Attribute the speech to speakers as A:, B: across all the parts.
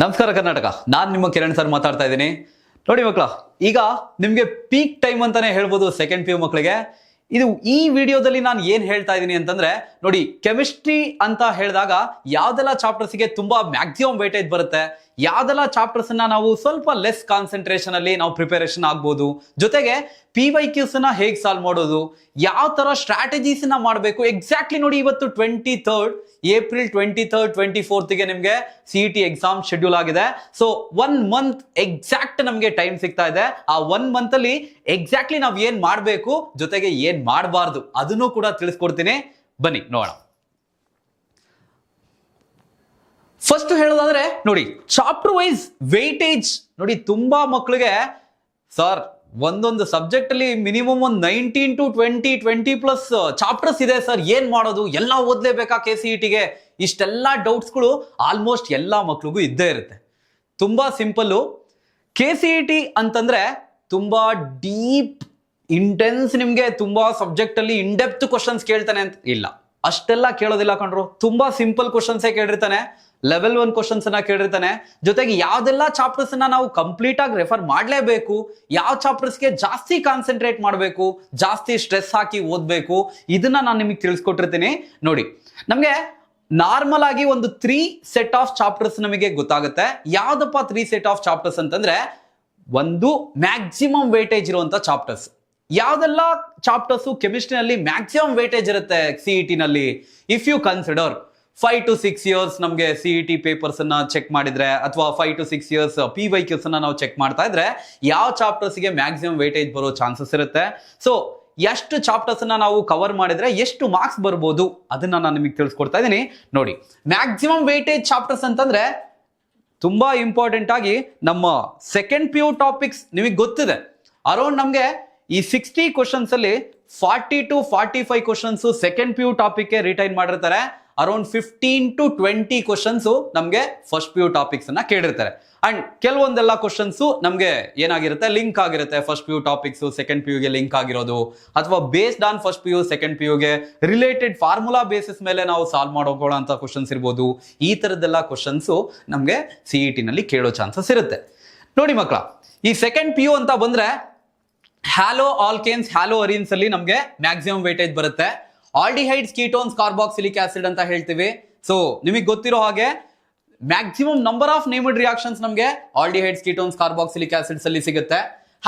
A: ನಮಸ್ಕಾರ ಕರ್ನಾಟಕ, ನಾನು ನಿಮ್ಮ ಕಿರಣ್ ಸರ್ ಮಾತಾಡ್ತಾ ಇದ್ದೀನಿ. ನೋಡಿ ಮಕ್ಕಳ, ಈಗ ನಿಮಗೆ ಪೀಕ್ ಟೈಮ್ ಅಂತಾನೆ ಹೇಳ್ಬೋದು ಸೆಕೆಂಡ್ ಪಿ ಯು ಮಕ್ಕಳಿಗೆ. ಇದು ಈ ವಿಡಿಯೋದಲ್ಲಿ ನಾನು ಏನ್ ಹೇಳ್ತಾ ಇದ್ದೀನಿ ಅಂತಂದ್ರೆ, ನೋಡಿ ಕೆಮಿಸ್ಟ್ರಿ ಅಂತ ಹೇಳಿದಾಗ ಯಾವ್ದೆಲ್ಲ ಚಾಪ್ಟರ್ಸ್ಗೆ ತುಂಬಾ ಮ್ಯಾಕ್ಸಿಮಮ್ ವೇಟೇಜ್ ಬರುತ್ತೆ, ಯಾವ್ದೆಲ್ಲ ಚಾಪ್ಟರ್ಸ್ ನಾವು ಸ್ವಲ್ಪ ಲೆಸ್ ಕಾನ್ಸಂಟ್ರೇಷನ್ ಅಲ್ಲಿ ನಾವು ಪ್ರಿಪರೇಷನ್ ಆಗ್ಬೋದು, ಜೊತೆಗೆ PYQs ಹೇಗೆ ಸಾಲ್ವ್ ಮಾಡೋದು, ಯಾವ ತರ ಸ್ಟ್ರಾಟಜೀಸ್ ಮಾಡಬೇಕು ಎಕ್ಸಾಕ್ಟ್ಲಿ. ನೋಡಿ, ಇವತ್ತು 23rd ಏಪ್ರಿಲ್ 23rd 24th ನಿಮ್ಗೆ CET ಎಕ್ಸಾಮ್ ಶೆಡ್ಯೂಲ್ ಆಗಿದೆ. ಸೊ 1 ಮಂತ್ ಎಕ್ಸಾಕ್ಟ್ ನಮ್ಗೆ ಟೈಮ್ ಸಿಗ್ತಾ ಇದೆ. ಆ 1 ಮಂತ್ ಅಲ್ಲಿ ಎಕ್ಸಾಕ್ಟ್ಲಿ ನಾವ್ ಏನ್ ಮಾಡ್ಬೇಕು, ಜೊತೆಗೆ ಏನ್ ಮಾಡಬಾರ್ದು ಅದನ್ನು ಕೂಡ ತಿಳಿಸ್ಕೊಡ್ತೀನಿ. ಬನ್ನಿ ನೋಡೋಣ. ಫಸ್ಟ್ ಹೇಳೋದಾದ್ರೆ, ನೋಡಿ ಚಾಪ್ಟರ್ ವೈಸ್ ವೇಟೇಜ್ ನೋಡಿ. ತುಂಬಾ ಮಕ್ಕಳಿಗೆ ಸರ್ ಒಂದೊಂದು ಸಬ್ಜೆಕ್ಟ್ ಅಲ್ಲಿ ಮಿನಿಮಮ್ ಒಂದು 19 to 20+ ಚಾಪ್ಟರ್ಸ್ ಇದೆ ಸರ್, ಏನ್ ಮಾಡೋದು, ಎಲ್ಲ ಓದ್ಲೇಬೇಕಾ KCETಗೆ, ಇಷ್ಟೆಲ್ಲ ಡೌಟ್ಸ್ಗಳು ಆಲ್ಮೋಸ್ಟ್ ಎಲ್ಲಾ ಮಕ್ಳಿಗೂ ಇದ್ದೇ ಇರುತ್ತೆ. ತುಂಬಾ ಸಿಂಪಲ್ಲು. KCET ಅಂತಂದ್ರೆ ತುಂಬಾ ಡೀಪ್ ಇಂಟೆನ್ಸ್, ನಿಮ್ಗೆ ತುಂಬಾ ಸಬ್ಜೆಕ್ಟ್ ಅಲ್ಲಿ ಇನ್ ಡೆಪ್ತ್ ಕ್ವಶನ್ಸ್ ಕೇಳ್ತಾನೆ ಅಂತ ಇಲ್ಲ, ಅಷ್ಟೆಲ್ಲ ಕೇಳೋದಿಲ್ಲ ಕಣ್ರು. ತುಂಬಾ ಸಿಂಪಲ್ ಕ್ವಶನ್ಸೇ ಕೇಳಿರ್ತಾನೆ, ಲೆವೆಲ್ 1 ಕ್ವಶನ್ಸ್ ಅನ್ನ ಕೇಳಿರ್ತಾನೆ. ಜೊತೆಗೆ ಯಾವ್ದೆಲ್ಲ ಚಾಪ್ಟರ್ಸ್ ನಾವು ಕಂಪ್ಲೀಟ್ ಆಗಿ ರೆಫರ್ ಮಾಡ್ಲೇಬೇಕು, ಯಾವ ಚಾಪ್ಟರ್ಸ್ಗೆ ಜಾಸ್ತಿ ಕಾನ್ಸಂಟ್ರೇಟ್ ಮಾಡಬೇಕು, ಜಾಸ್ತಿ ಸ್ಟ್ರೆಸ್ ಹಾಕಿ ಓದ್ಬೇಕು, ಇದನ್ನ ನಾನು ನಿಮಗೆ ತಿಳಿಸ್ಕೊಟ್ಟಿರ್ತೀನಿ. ನೋಡಿ, ನಮ್ಗೆ ನಾರ್ಮಲ್ ಆಗಿ ಒಂದು 3 ಸೆಟ್ ಆಫ್ ಚಾಪ್ಟರ್ಸ್ ನಮಗೆ ಗೊತ್ತಾಗುತ್ತೆ. ಯಾವ್ದಪ್ಪ 3 ಸೆಟ್ ಆಫ್ ಚಾಪ್ಟರ್ಸ್ ಅಂತಂದ್ರೆ, ಒಂದು ಮ್ಯಾಕ್ಸಿಮಮ್ ವೇಟೇಜ್ ಇರುವಂತ ಚಾಪ್ಟರ್ಸ್. ಯಾವ್ದೆಲ್ಲ ಚಾಪ್ಟರ್ಸ್ ಕೆಮಿಸ್ಟ್ರಿನಲ್ಲಿ ಮ್ಯಾಕ್ಸಿಮಮ್ ವೇಟೇಜ್ ಇರುತ್ತೆ CET ನಲ್ಲಿ, if you consider 5 to 6 years ನಮಗೆ CET ಪೇಪರ್ಸ್ ಅನ್ನ ಚೆಕ್ ಮಾಡಿದ್ರೆ, ಅಥವಾ 5 to 6 years PYQs ಅನ್ನ ನಾವು ಚೆಕ್ ಮಾಡ್ತಾ ಇದ್ರೆ, ಯಾವ ಚಾಪ್ಟರ್ಸ್ಗೆ ಮ್ಯಾಕ್ಸಿಮಮ್ ವೇಟೇಜ್ ಬರೋ ಚಾನ್ಸಸ್ ಇರುತ್ತೆ. ಸೊ ಎಷ್ಟು ಚಾಪ್ಟರ್ಸ್ ಅನ್ನ ನಾವು ಕವರ್ ಮಾಡಿದ್ರೆ ಎಷ್ಟು ಮಾರ್ಕ್ಸ್ ಬರ್ಬೋದು ಅದನ್ನ ನಾನು ನಿಮಗೆ ತಿಳಿಸ್ಕೊಡ್ತಾ ಇದ್ದೀನಿ. ನೋಡಿ, ಮ್ಯಾಕ್ಸಿಮಮ್ ವೇಟೇಜ್ ಚಾಪ್ಟರ್ಸ್ ಅಂತಂದ್ರೆ ತುಂಬಾ ಇಂಪಾರ್ಟೆಂಟ್ ಆಗಿ ನಮ್ಮ ಸೆಕೆಂಡ್ PU ಟಾಪಿಕ್ಸ್ ನಿಮಗೆ ಗೊತ್ತಿದೆ. ಅರೌಂಡ್ ನಮಗೆ ಈ 60 ಕ್ವಶನ್ಸ್ ಅಲ್ಲಿ 40 to 45 questions second PU topic retain ಮಾಡಿರ್ತಾರೆ. ಅರೌಂಡ್ 15 to 20 ಕ್ವಶನ್ಸ್ ನಮಗೆ ಫಸ್ಟ್ PU ಟಾಪಿಕ್ಸ್ ಅನ್ನ ಕೇಳಿರ್ತಾರೆ. ಅಂಡ್ ಕೆಲವೊಂದೆಲ್ಲ ಕ್ವಶನ್ಸ್ ನಮಗೆ ಏನಾಗಿರುತ್ತೆ, ಲಿಂಕ್ ಆಗಿರುತ್ತೆ. ಫಸ್ಟ್ PU ಟಾಪಿಕ್ಸ್ ಸೆಕೆಂಡ್ PUಗೆ ಲಿಂಕ್ ಆಗಿರೋದು, ಅಥವಾ based on first PU second PUಗೆ ರಿಲೇಟೆಡ್ ಫಾರ್ಮುಲಾ ಬೇಸಿಸ್ ಮೇಲೆ ನಾವು ಸಾಲ್ವ್ ಮಾಡೋಕೊಳ್ಳೋಂಥ ಕ್ವಶನ್ಸ್ ಇರ್ಬೋದು. ಈ ತರದ್ದೆಲ್ಲ ಕ್ವಶನ್ಸ್ ನಮಗೆ CET ನಲ್ಲಿ ಕೇಳೋ ಚಾನ್ಸಸ್ ಇರುತ್ತೆ. ನೋಡಿ ಮಕ್ಕಳ, ಈ ಸೆಕೆಂಡ್ PU ಅಂತ ಬಂದ್ರೆ ಹ್ಯಾಲೋ ಆಲ್ಕೇನ್ಸ್, ಹ್ಯಾಲೋ ಅರಿನ್ಸ್ ಅಲ್ಲಿ ನಮಗೆ ಮ್ಯಾಕ್ಸಿಮಮ್ ವೇಟೇಜ್ ಬರುತ್ತೆ. ಆಲ್ಡಿಹೈಡ್ಸ್, ಕೀಟೋನ್ಸ್, ಕಾರ್ಬಾಕ್ಸಿಲಿಕ್ ಆಸಿಡ್ ಅಂತ ಹೇಳ್ತೀವಿ. ಸೊ ನಿಮಗೆ ಗೊತ್ತಿರೋ ಹಾಗೆ maximum number of named reactions ನಮಗೆ ಆಲ್ಡಿಹೈಡ್ಸ್, ಕೀಟೋನ್ಸ್, ಕಾರ್ಬಾಕ್ಸಿಲಿಕ್ ಆಸಿಡ್ಸ್ ಅಲ್ಲಿ ಸಿಗುತ್ತೆ.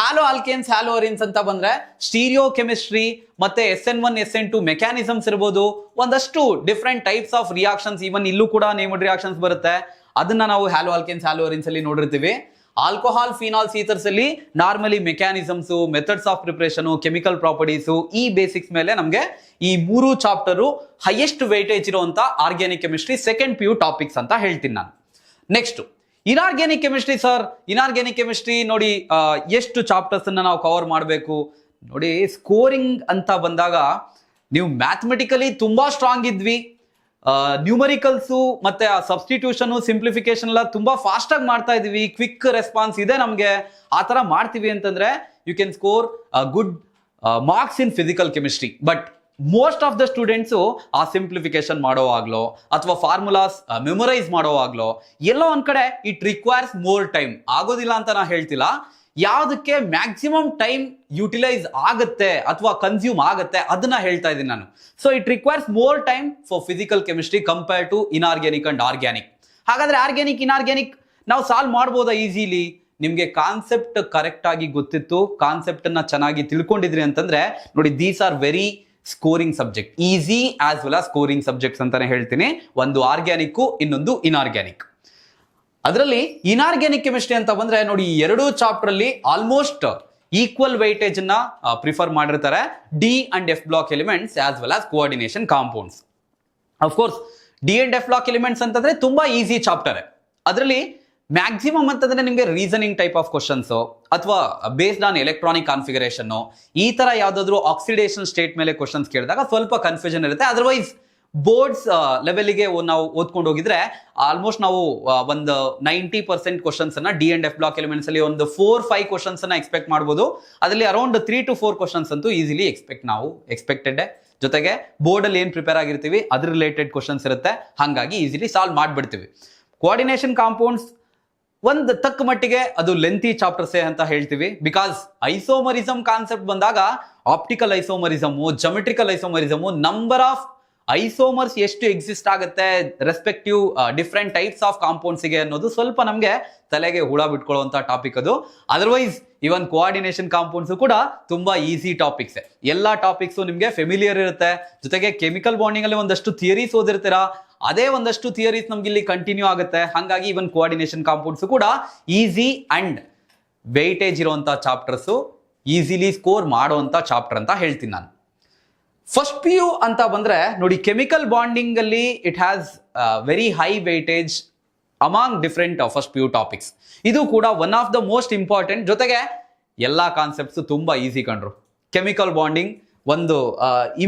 A: ಹ್ಯಾಲೋ ಆಲ್ಕೇನ್ಸ್, ಹ್ಯಾಲೋ ಅರಿನ್ಸ್ ಅಂತ ಬಂದ್ರೆ ಸ್ಟೀರಿಯೋ ಕೆಮಿಸ್ಟ್ರಿ ಮತ್ತೆ SN1 SN2 ಮೆಕ್ಯಾನಿಸಮ್ಸ್ ಇರ್ಬೋದು, ಒಂದಷ್ಟು different types of reactions, even ಇಲ್ಲೂ ಕೂಡ ನೇಮ್ಡ್ ರಿಯಾಕ್ಷನ್ಸ್ ಬರುತ್ತೆ. ಅದನ್ನ ನಾವು ಹ್ಯಾಲೋ ಆಲ್ಕೇನ್ಸ್, ಹ್ಯಾಲೋ ಅರಿನ್ಸ್ ಅಲ್ಲಿ ನೋಡಿರ್ತೀವಿ. ಆಲ್ಕೋಹಾಲ್, ಫಿನಾಲ್ಸ್, ಈಥರ್ಸ್ ಅಲ್ಲಿ normally mechanisms, methods of preparation, chemical properties, ಈ ಬೇಸಿಕ್ಸ್ ಮೇಲೆ ನಮಗೆ ಈ 3 ಚಾಪ್ಟರ್ ಹೈಯೆಸ್ಟ್ ವೇಟೇಜ್ ಇರುವಂತ organic chemistry second PU topics ಅಂತ ಹೇಳ್ತೀನಿ ನಾನು. Next inorganic chemistry. Sir inorganic chemistry ನೋಡಿ, ಎಷ್ಟು ಚಾಪ್ಟರ್ಸ್ ಅನ್ನ ನಾವು ಕವರ್ ಮಾಡಬೇಕು. ನೋಡಿ, ಸ್ಕೋರಿಂಗ್ ಅಂತ ಬಂದಾಗ ನೀವು ಮ್ಯಾಥಮೆಟಿಕಲಿ ತುಂಬಾ ಸ್ಟ್ರಾಂಗ್ ಇದ್ವಿ, ನ್ಯೂಮರಿಕಲ್ಸು ಮತ್ತೆ ಆ ಸಬ್ಸ್ಟಿಟ್ಯೂಷನ್, ಸಿಂಪ್ಲಿಫಿಕೇಶನ್ ಎಲ್ಲ ತುಂಬಾ ಫಾಸ್ಟ್ ಆಗಿ ಮಾಡ್ತಾ ಇದೀವಿ, ಕ್ವಿಕ್ ರೆಸ್ಪಾನ್ಸ್ ಇದೆ ನಮಗೆ, ಆ ತರ ಮಾಡ್ತೀವಿ ಅಂತಂದ್ರೆ you can score good marks in physical chemistry. But most of the students ಆ ಸಿಂಪ್ಲಿಫಿಕೇಶನ್ ಮಾಡೋವಾಗ್ಲೋ ಅಥವಾ ಫಾರ್ಮುಲಾಸ್ ಮೆಮೊರೈಸ್ ಮಾಡೋವಾಗ್ಲೋ ಎಲ್ಲೋ ಒಂದ್ ಕಡೆ ಇಟ್ ರಿಕ್ವೈರ್ಸ್ ಮೋರ್ ಟೈಮ್. ಆಗೋದಿಲ್ಲ ಅಂತ ನಾ ಹೇಳ್ತಿಲ್ಲ, ಯಾವ್ದಕ್ಕೆ ಮ್ಯಾಕ್ಸಿಮಮ್ ಟೈಮ್ ಯುಟಿಲೈಸ್ ಆಗುತ್ತೆ ಅಥವಾ ಕನ್ಸ್ಯೂಮ್ ಆಗುತ್ತೆ ಅದನ್ನ ಹೇಳ್ತಾ ಇದ್ದೀನಿ ನಾನು. So it requires more time for physical chemistry compare to inorganic and organic. ಹಾಗಾದ್ರೆ ಆರ್ಗ್ಯಾನಿಕ್, ಇನ್ಆರ್ಗ್ಯಾನಿಕ್ ನಾವು ಸಾಲ್ವ್ ಮಾಡ್ಬೋದಾ ಈಸಿಲಿ? ನಿಮ್ಗೆ ಕಾನ್ಸೆಪ್ಟ್ ಕರೆಕ್ಟ್ ಆಗಿ ಗೊತ್ತಿತ್ತು, ಕಾನ್ಸೆಪ್ಟ್ ಅನ್ನ ಚೆನ್ನಾಗಿ ತಿಳ್ಕೊಂಡಿದ್ರಿ ಅಂತಂದ್ರೆ ನೋಡಿ, these are very scoring subject, easy as well as scoring subjects ಅಂತಾನೆ ಹೇಳ್ತೀನಿ. ಒಂದು ಆರ್ಗ್ಯಾನಿಕ್, ಇನ್ನೊಂದು ಇನ್ಆರ್ಗ್ಯಾನಿಕ್. ಅದರಲ್ಲಿ ಇನ್ಆರ್ಗ್ಯಾನಿಕ್ ಕೆಮಿಸ್ಟ್ರಿ ಅಂತ ಬಂದ್ರೆ ನೋಡಿ, 2 ಚಾಪ್ಟರ್ ಅಲ್ಲಿ ಆಲ್ಮೋಸ್ಟ್ ಈಕ್ವಲ್ ವೈಟೇಜ್ ಅನ್ನ ಪ್ರಿಫರ್ ಮಾಡಿರ್ತಾರೆ. D and F block elements as well as coordination compounds. Of course D and F block elements ಅಂತಂದ್ರೆ ತುಂಬಾ ಈಸಿ ಚಾಪ್ಟರ್. ಅದರಲ್ಲಿ ಮ್ಯಾಕ್ಸಿಮಮ್ ಅಂತಂದ್ರೆ ನಿಮಗೆ ರೀಸನಿಂಗ್ ಟೈಪ್ ಆಫ್ ಕ್ವಶನ್ಸ್, ಅಥವಾ ಬೇಸ್ಡ್ ಆನ್ ಎಲೆಕ್ಟ್ರಾನಿಕ್ ಕಾನ್ಫಿಗರೇಷನ್, ಈ ತರ ಯಾವ್ದಾದ್ರು ಆಕ್ಸಿಡೇಷನ್ ಸ್ಟೇಟ್ ಮೇಲೆ ಕ್ವಶನ್ಸ್ ಕೇಳಿದಾಗ ಸ್ವಲ್ಪ ಕನ್ಫ್ಯೂಷನ್ ಇರುತ್ತೆ. ಅದರ್ವೈಸ್ ಬೋರ್ಡ್ಸ್ ಲೆವೆಲ್ಗೆ ನಾವು ಓದ್ಕೊಂಡು ಹೋಗಿದ್ರೆ ಆಲ್ಮೋಸ್ಟ್ ನಾವು ಒಂದು 90% ಕ್ವಶನ್ಸ್ ಅನ್ನ D and F block elements ಅಲ್ಲಿ ಒಂದು 4-5 ಕ್ವಶನ್ಸ್ ಅನ್ನ ಎಕ್ಸ್ಪೆಕ್ಟ್ ಮಾಡಬಹುದು. ಅದರಲ್ಲಿ ಅರೌಂಡ್ 3 to 4 ಕ್ವಶನ್ಸ್ ಅಂತೂ ಈಸಿಲಿ ಎಕ್ಸ್ಪೆಕ್ಟೆಡ್. ಜೊತೆಗೆ ಬೋರ್ಡ್ ಅಲ್ಲಿ ಏನ್ ಪ್ರಿಪೇರ್ ಆಗಿರ್ತೀವಿ ಅದ್ರ ರಿಲೇಟೆಡ್ ಕ್ವಶನ್ಸ್ ಇರುತ್ತೆ, ಹಾಗಾಗಿ ಈಸಿಲಿ ಸಾಲ್ವ್ ಮಾಡ್ಬಿಡ್ತೀವಿ. ಕೋಆರ್ಡಿನೇಷನ್ ಕಾಂಪೌಂಡ್ಸ್ ಒಂದು ತಕ್ಕ ಮಟ್ಟಿಗೆ ಅದು ಲೆಂತಿ ಚಾಪ್ಟರ್ಸೇ ಅಂತ ಹೇಳ್ತೀವಿ. ಬಿಕಾಸ್ ಐಸೋಮರಿಸಮ್ ಕಾನ್ಸೆಪ್ಟ್ ಬಂದಾಗ optical isomerism, geometrical isomerism, number of isomers ಎಷ್ಟು ಎಕ್ಸಿಸ್ಟ್ ಆಗುತ್ತೆ ರೆಸ್ಪೆಕ್ಟಿವ್ ಡಿಫ್ರೆಂಟ್ ಟೈಪ್ಸ್ ಆಫ್ ಕಾಂಪೌಂಡ್ಸ್ಗೆ ಅನ್ನೋದು ಸ್ವಲ್ಪ ನಮಗೆ ತಲೆಗೆ ಹುಳ ಬಿಟ್ಕೊಳ್ಳುವಂತ ಟಾಪಿಕ್ ಅದು. ಅದರ್ವೈಸ್ ಇವನ್ ಕೋಆರ್ಡಿನೇಷನ್ ಕಾಂಪೌಂಡ್ಸ್ ಕೂಡ ತುಂಬಾ ಈಸಿ ಟಾಪಿಕ್ಸ್. ಎಲ್ಲಾ ಟಾಪಿಕ್ಸ್ ನಿಮ್ಗೆ ಫೆಮಿಲಿಯರ್ ಇರುತ್ತೆ. ಜೊತೆಗೆ ಕೆಮಿಕಲ್ ಬಾಂಡಿಂಗ್ ಅಲ್ಲಿ ಒಂದಷ್ಟು ಥಿಯರೀಸ್ ಓದಿರ್ತೀರಾ, ಅದೇ ಒಂದಷ್ಟು ಥಿಯರೀಸ್ ನಮ್ಗೆ ಇಲ್ಲಿ ಕಂಟಿನ್ಯೂ ಆಗುತ್ತೆ. ಹಾಗಾಗಿ ಇವನ್ ಕೋಆರ್ಡಿನೇಷನ್ ಕಾಂಪೌಂಡ್ಸ್ ಕೂಡ ಈಸಿ ಅಂಡ್ ವೆಯ್ಟೇಜ್ ಇರುವಂತ ಚಾಪ್ಟರ್ಸ್, ಈಸಿಲಿ ಸ್ಕೋರ್ ಮಾಡುವಂತ ಚಾಪ್ಟರ್ ಅಂತ ಹೇಳ್ತೀನಿ ನಾನು. ಫಸ್ಟ್ ಪಿ ಯು ಅಂತ ಬಂದ್ರೆ ನೋಡಿ, ಕೆಮಿಕಲ್ ಬಾಂಡಿಂಗ್ ಅಲ್ಲಿ it has very high weightage among different first P U topics. ಇದು ಕೂಡ one of the most important. ಜೊತೆಗೆ ಎಲ್ಲಾ ಕಾನ್ಸೆಪ್ಟ್ಸ್ ತುಂಬಾ ಈಸಿ ಕಂಡ್ರು. ಕೆಮಿಕಲ್ ಬಾಂಡಿಂಗ್ ಒಂದು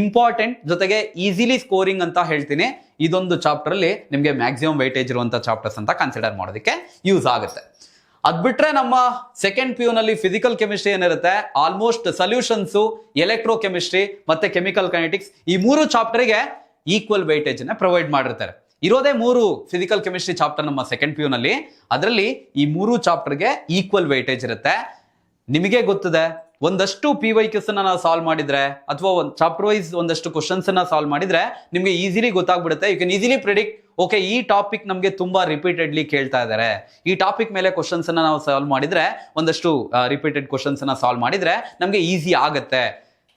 A: ಇಂಪಾರ್ಟೆಂಟ್, ಜೊತೆಗೆ ಈಸಿಲಿ ಸ್ಕೋರಿಂಗ್ ಅಂತ ಹೇಳ್ತೀನಿ. ಇದೊಂದು ಚಾಪ್ಟರ್ ಅಲ್ಲಿ ನಿಮಗೆ ಮ್ಯಾಕ್ಸಿಮಮ್ ವೆಯ್ಟೇಜ್ ಇರುವಂತ ಚಾಪ್ಟರ್ಸ್ ಅಂತ ಕನ್ಸಿಡರ್ ಮಾಡೋದಕ್ಕೆ ಯೂಸ್ ಆಗುತ್ತೆ. ಅದ್ ಬಿಟ್ರೆ ನಮ್ಮ ಸೆಕೆಂಡ್ ಪಿ ಯು ನಲ್ಲಿ ಫಿಸಿಕಲ್ ಕೆಮಿಸ್ಟ್ರಿ ಏನಿರುತ್ತೆ, ಆಲ್ಮೋಸ್ಟ್ ಸೊಲ್ಯೂಷನ್ಸ್, ಎಲೆಕ್ಟ್ರೋ ಕೆಮಿಸ್ಟ್ರಿ ಮತ್ತೆ ಕೆಮಿಕಲ್ ಕೈನೆಟಿಕ್ಸ್, ಈ ಮೂರು ಚಾಪ್ಟರ್ಗೆ ಈಕ್ವಲ್ ವೆಯ್ಟೇಜ್ ಅನ್ನ ಪ್ರೊವೈಡ್ ಮಾಡಿರ್ತಾರೆ. ಇರೋದೇ ಮೂರು ಫಿಸಿಕಲ್ ಕೆಮಿಸ್ಟ್ರಿ ಚಾಪ್ಟರ್ ನಮ್ಮ ಸೆಕೆಂಡ್ ಪಿ ಯು ನಲ್ಲಿ. ಅದರಲ್ಲಿ ಈ ಮೂರು ಚಾಪ್ಟರ್ಗೆ ಈಕ್ವಲ್ ವೆಯ್ಟೇಜ್ ಇರುತ್ತೆ. ನಿಮಗೆ ಗೊತ್ತಿದೆ, ಒಂದಷ್ಟು PYQs ನಾವು ಸಾಲ್ವ್ ಮಾಡಿದ್ರೆ ಅಥವಾ ಒಂದು ಚಾಪ್ಟರ್ ವೈಸ್ ಒಂದಷ್ಟು ಕ್ವಶನ್ಸ್ ಅನ್ನ ಸಾಲ್ವ್ ಮಾಡಿದ್ರೆ ನಿಮ್ಗೆ ಈಸಿಲಿ ಗೊತ್ತಾಗ್ಬಿಡುತ್ತೆ. You can easily predict, okay ಈ ಟಾಪಿಕ್ ನಮಗೆ ತುಂಬಾ ರಿಪೀಟೆಡ್ಲಿ ಕೇಳ್ತಾ ಇದ್ದಾರೆ, ಈ ಟಾಪಿಕ್ ಮೇಲೆ ಕ್ವಶನ್ಸ್ ಅನ್ನ ನಾವು ಸಾಲ್ವ್ ಮಾಡಿದ್ರೆ, ಒಂದಷ್ಟು ರಿಪೀಟೆಡ್ ಕ್ವಶನ್ಸ್ ಅನ್ನ ಸಾಲ್ವ್ ಮಾಡಿದ್ರೆ ನಮ್ಗೆ ಈಸಿ ಆಗುತ್ತೆ.